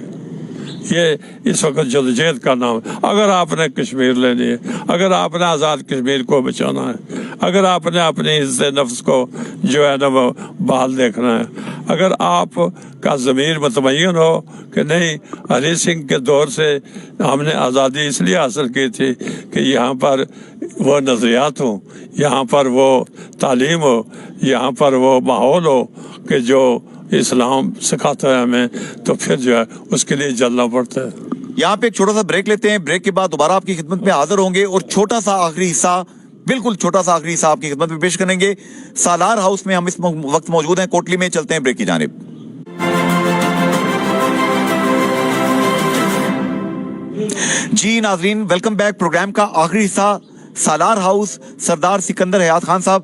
یہ اس وقت جدوجہد کا نام ہے. اگر آپ نے کشمیر لینی ہے, اگر آپ نے آزاد کشمیر کو بچانا ہے, اگر آپ نے اپنی عزت نفس کو جو ہے نا وہ بحال دیکھنا ہے, اگر آپ کا ضمیر مطمئن ہو کہ نہیں ہری سنگھ کے دور سے ہم نے آزادی اس لیے حاصل کی تھی کہ یہاں پر وہ نظریات ہوں, یہاں پر وہ تعلیم ہو, یہاں پر وہ ماحول ہو کہ جو اسلام سکھاتا ہے ہمیں, تو پھر جو ہے اس کے لیے جلنا پڑتا ہے. یہاں پہ ایک چھوٹا سا بریک لیتے ہیں, بریک کے بعد دوبارہ آپ کی خدمت میں حاضر ہوں گے, اور چھوٹا سا آخری حصہ, بالکل چھوٹا سا آخری حصہ آپ کی خدمت میں پیش کریں گے. سالار ہاؤس میں ہم اس وقت موجود ہیں, کوٹلی میں. چلتے ہیں بریک کی جانب. جی ناظرین, ویلکم بیک. پروگرام کا آخری حصہ سالار ہاؤس, سردار سکندر حیات خان صاحب.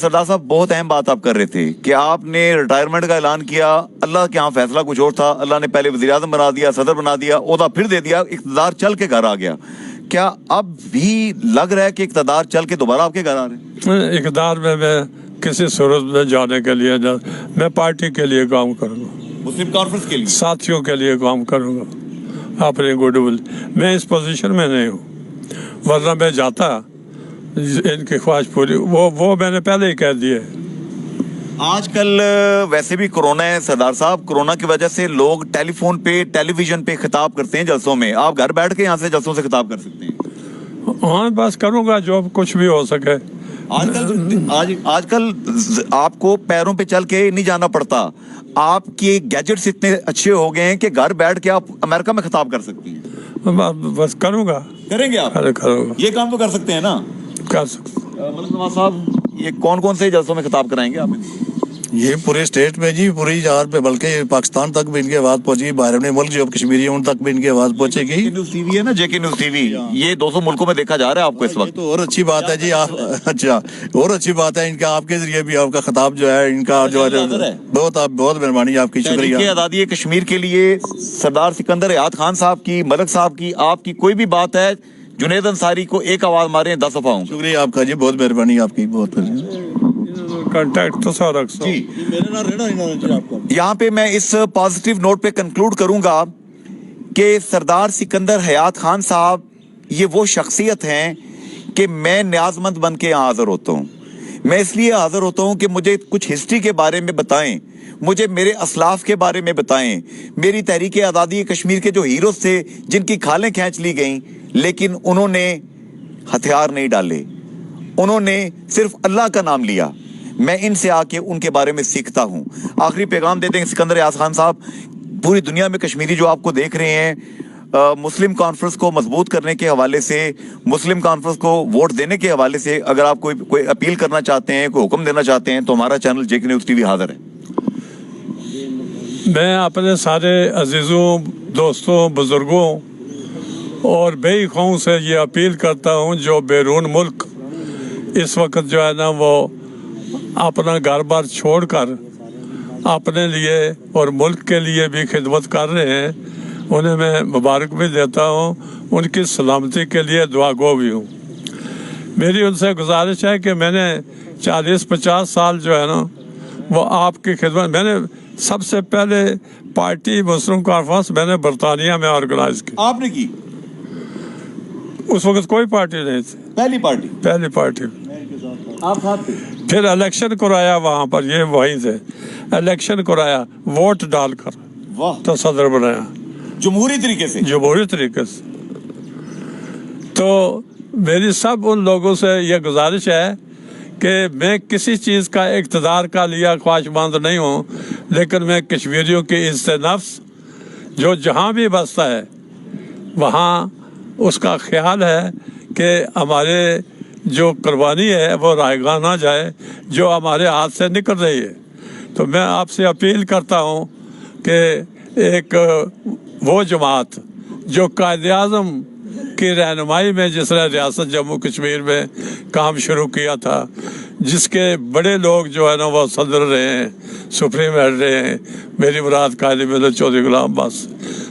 سردار صاحب, بہت اہم بات آپ کر رہے تھے کہ آپ نے ریٹائرمنٹ کا اعلان کیا, اللہ کے ہاں فیصلہ کچھ اور تھا, اللہ نے پہلے وزیر اعظم بنا دیا, صدر بنا دیا, عہدہ پھر دے دیا, اقتدار چل کے گھر آ گیا. کیا اب بھی لگ رہا ہے کہ اقتدار چل کے دوبارہ آپ کے گھر آ رہے ہیں؟ اقتدار میں کسی صورت میں جانے کے لیے میں پارٹی کے لیے کام کروں گا, مسلم کانفرنس کے لیے, ساتھیوں کے لیے کام کروں گا, اپنے گڈ ول. میں اس پوزیشن میں نہیں ہوں, ورنہ میں جاتا, ان کی خواہش پوری, وہ میں نے پہلے ہی کہہ دیے. آج کل ویسے بھی کورونا ہے سردار صاحب, کورونا کی وجہ سے لوگ ٹیلی فون پہ, ٹیلی ویژن پہ خطاب کرتے ہیں جلسوں میں. آپ گھر بیٹھ کے یہاں سے جلسوں سے خطاب کر سکتے ہیں. ہاں, بس کروں گا جو کچھ بھی ہو سکے. آج کل آپ کو پیروں پہ چل کے نہیں جانا پڑتا, آپ کے گیجٹس اتنے اچھے ہو گئے ہیں کہ گھر بیٹھ کے آپ امریکہ میں خطاب کر سکتی ہیں. بس کروں گا. کریں گے آپ؟ کروں گا. یہ کام تو کر سکتے ہیں نا. کر سکتے. ملک نواز صاحب, یہ کون سے جلسوں میں خطاب کرائیں گے آپ؟ یہ پورے اسٹیٹ میں جی, پوری جہاں پہ, بلکہ پاکستان تک بھی ان کی آواز پہنچی, باہر ملک جو کشمیری ہیں ان تک بھی ان کی آواز پہنچے گی. نیوز ٹی وی ہے نا, جے کے نیوز ٹی وی, یہ 200 ملکوں میں دیکھا جا رہا ہے آپ کو اس وقت. تو اور اچھی بات ہے جی. آپ اچھا, اور اچھی بات ہے ان کا, آپ کے ذریعے بھی آپ کا خطاب جو ہے ان کا جو ہے بہت مہربانی آپ کی, شکریہ. آزادی کشمیر کے لیے سردار سکندر حیات خان صاحب کی, ملک صاحب کی, آپ کی کوئی بھی بات ہے, جنید انصاری کو ایک آواز ماریں 10 دفعہ ہوں. شکریہ آپ کا جی, بہت مہربانی آپ کی, بہت. کانٹیکٹ تو سارا جی. یہاں پہ میں اس پازیٹیو نوٹ پہ کنکلوڈ کروں گا کہ سردار سکندر حیات خان صاحب یہ وہ شخصیت ہیں کہ میں نیاز مند بن کے یہاں حاضر ہوتا ہوں. میں اس لیے حاضر ہوتا ہوں کہ مجھے کچھ ہسٹری کے بارے میں بتائیں, مجھے میرے اسلاف کے بارے میں بتائیں, میری تحریک آزادی کشمیر کے جو ہیروز تھے جن کی کھالیں کھینچ لی گئیں, لیکن انہوں نے ہتھیار نہیں ڈالے, انہوں نے صرف اللہ کا نام لیا. میں ان سے آ کے ان کے بارے میں سیکھتا ہوں. آخری پیغام دیتے ہیں سکندر حیات خان صاحب, پوری دنیا میں کشمیری جو آپ کو دیکھ رہے ہیں, مسلم کانفرنس کو مضبوط کرنے کے حوالے سے, مسلم کانفرنس کو ووٹ دینے کے حوالے سے اگر آپ کوئی اپیل کرنا چاہتے ہیں, کوئی حکم دینا چاہتے ہیں, تو ہمارا چینل جے کے نیوز ٹی وی حاضر ہے. میں اپنے سارے عزیزوں, دوستوں, بزرگوں اور بے خواہوں سے یہ اپیل کرتا ہوں جو بیرون ملک اس وقت جو ہے نا وہ اپنا گھر بار چھوڑ کر اپنے لیے اور ملک کے لیے بھی خدمت کر رہے ہیں, انہیں میں مبارک بھی دیتا ہوں, ان کی سلامتی کے لیے دعا گو بھی ہوں. میری ان سے گزارش ہے کہ میں نے 40-50 سال جو ہے نا وہ آپ کی خدمت, میں نے सबसे पहले पार्टी मुस्लिम कॉन्फ्रेंस मैंने बरतानिया में ऑर्गेनाइज की। आपने की? उस वक्त कोई पार्टी नहीं थी, पहली पार्टी? पहली पार्टी। आप साथ थे? फिर इलेक्शन कराया वहाँ पर, ये वहीं थे, इलेक्शन कराया वोट डालकर, वाह, तो सदर बनाया जमहूरी तरीके से? जमहूरी तरीके से। तो मेरी सब उन लोगों से ये गुजारिश है कि मैं किसी चीज़ का इक़्तिदार का लिया ख्वाहिशमंद नहीं हूँ, लेकिन मैं कश्मीरियों की इज़्ज़त नफ्स जो जहाँ भी बसता है वहाँ उसका ख्याल है कि हमारे जो कुर्बानी है वो रायगा ना जाए जो हमारे हाथ से निकल रही है। तो मैं आपसे अपील करता हूँ कि एक वो जमात जो कायद-ए-आज़म की रहनुमाई में जिसने रियासत जम्मू कश्मीर में काम शुरू किया था, जिसके बड़े लोग जो है ना वो सदर रहे हैं, सुप्रीम हेड रहे हैं, मेरी मुराद कायद मिल्लत चौधरी गुलाम अब्बास,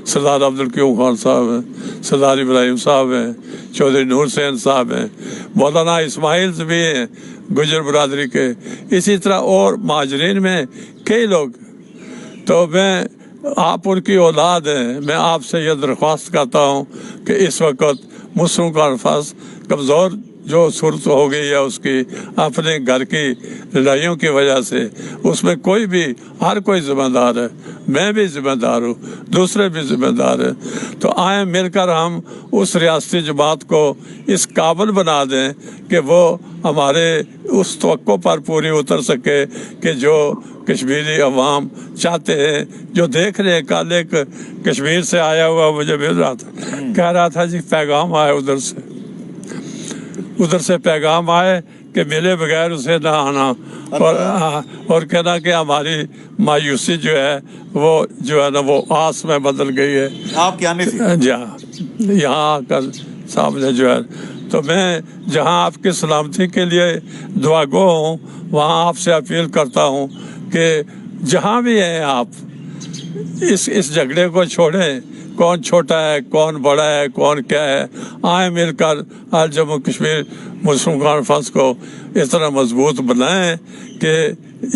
सरदार अब्दुल क्यूम खान साहब हैं, सरदार इब्राहिम साहब हैं, चौधरी नूर हुसैन साहब हैं, मौलाना इस्माइल भी हैं गुजर बरादरी के, इसी तरह और महाजरीन में कई लोग। तो मैं, आप उनकी औलाद हैं, मैं आपसे यह दरख्वास्त करता हूँ कि इस वक्त मुस्लिम कॉन्फ्रेंस कमज़ोर जो सूरत हो गई है उसकी अपने घर की लड़ाइयों की वजह से, उसमें कोई भी, हर कोई जिम्मेदार है, मैं भी जिम्मेदार हूँ, दूसरे भी जिम्मेदार हैं। तो आए मिलकर हम उस रियासती जमात को इस काबिल बना दें कि वो हमारे उस तवक्को पर पूरी उतर सके कि जो कश्मीरी अवाम चाहते हैं, जो देख रहे हैं। कल एक कश्मीर से आया हुआ मुझे मिल रहा था, कह रहा था जी पैगाम आए उधर से पैगाम आए कि मिले बगैर उसे ना आना, और कहना कि हमारी मायूसी जो है वो जो है ना वो आस में बदल गई है। आप क्या नहीं थे? जी हाँ, यहाँ आकर सामने जो है। तो मैं जहाँ आपकी सलामती के लिए दुआगो हूँ, वहाँ आपसे अपील करता हूँ कि जहाँ भी हैं आप, इस झगड़े को छोड़ें। कौन छोटा है, कौन बड़ा है, कौन क्या है, आए मिलकर आज जम्मू कश्मीर मुस्लिम कॉन्फ्रेंस को इतना मजबूत बनाएं कि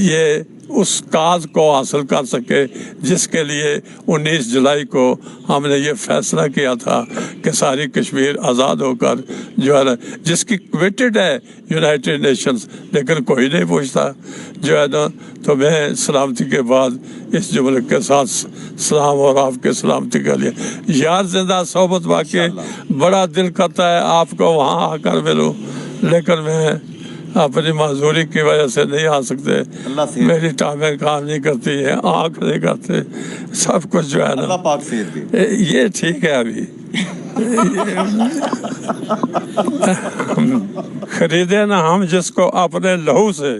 ये उस काज को हासिल कर सके जिसके लिए 19 जुलाई को हमने ये फैसला किया था कि सारी कश्मीर आज़ाद होकर जो है ना, जिसकी कमिटेड है यूनाइटेड नेशंस, लेकिन कोई नहीं पूछता जो है ना। तो मैं सलामती के बाद इस जुमले के साथ सलाम और आपके सलामती के लिए यार जिंदा सोबत बाकी बड़ा दिल करता है आपको वहाँ आकर मिलूँ, लेकिन मैं अपनी माजूरी की वजह से नहीं आ सकते। मेरी टांगें काम नहीं करती है, आँख नहीं करते, सब कुछ जो है ना पाक ये ठीक है। अभी खरीदे ना हम जिसको अपने लहू से,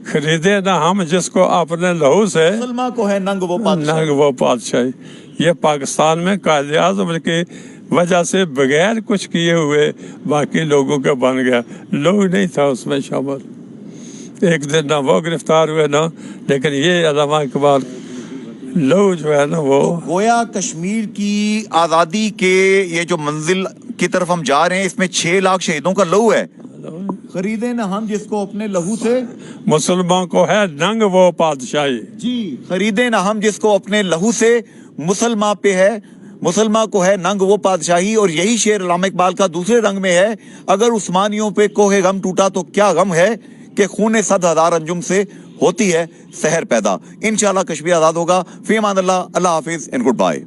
खरीदे ना हम जिसको अपने लहू से, मुसलमान को है नंग वो पातशाही। ये पाकिस्तान में कायद-ए-आज़म की वजह से बगैर कुछ किए हुए बाकी लोगों का बन गया, लोग नहीं था उसमें शामिल। एक दिन ना वो गिरफ्तार हुए ना, लेकिन ये अल्लामा इकबाल लोग जो है ना वो तो गोया कश्मीर की आज़ादी के ये जो मंजिल की तरफ हम जा रहे हैं, इसमें 6 लाख शहीदों का लहू है। खरीदे ना हम जिसको अपने लहू से, मुसलमान को है नंग वो पातशाही। जी, खरीदे ना हम जिसको अपने लहू से, मुसलमान पे है, मुसलमान को है नंग वो पातशाही। और यही शेर अल्लामा इकबाल का दूसरे रंग में है, अगर उस्मानियों पे कोहे गम टूटा तो क्या गम है कि खूने 100,000 अंजुम से होती है सहर पैदा। इंशाल्लाह कश्मीर आज़ाद होगा। फी अमान अल्लाह, अल्लाह हाफिज एंड गुड बाय।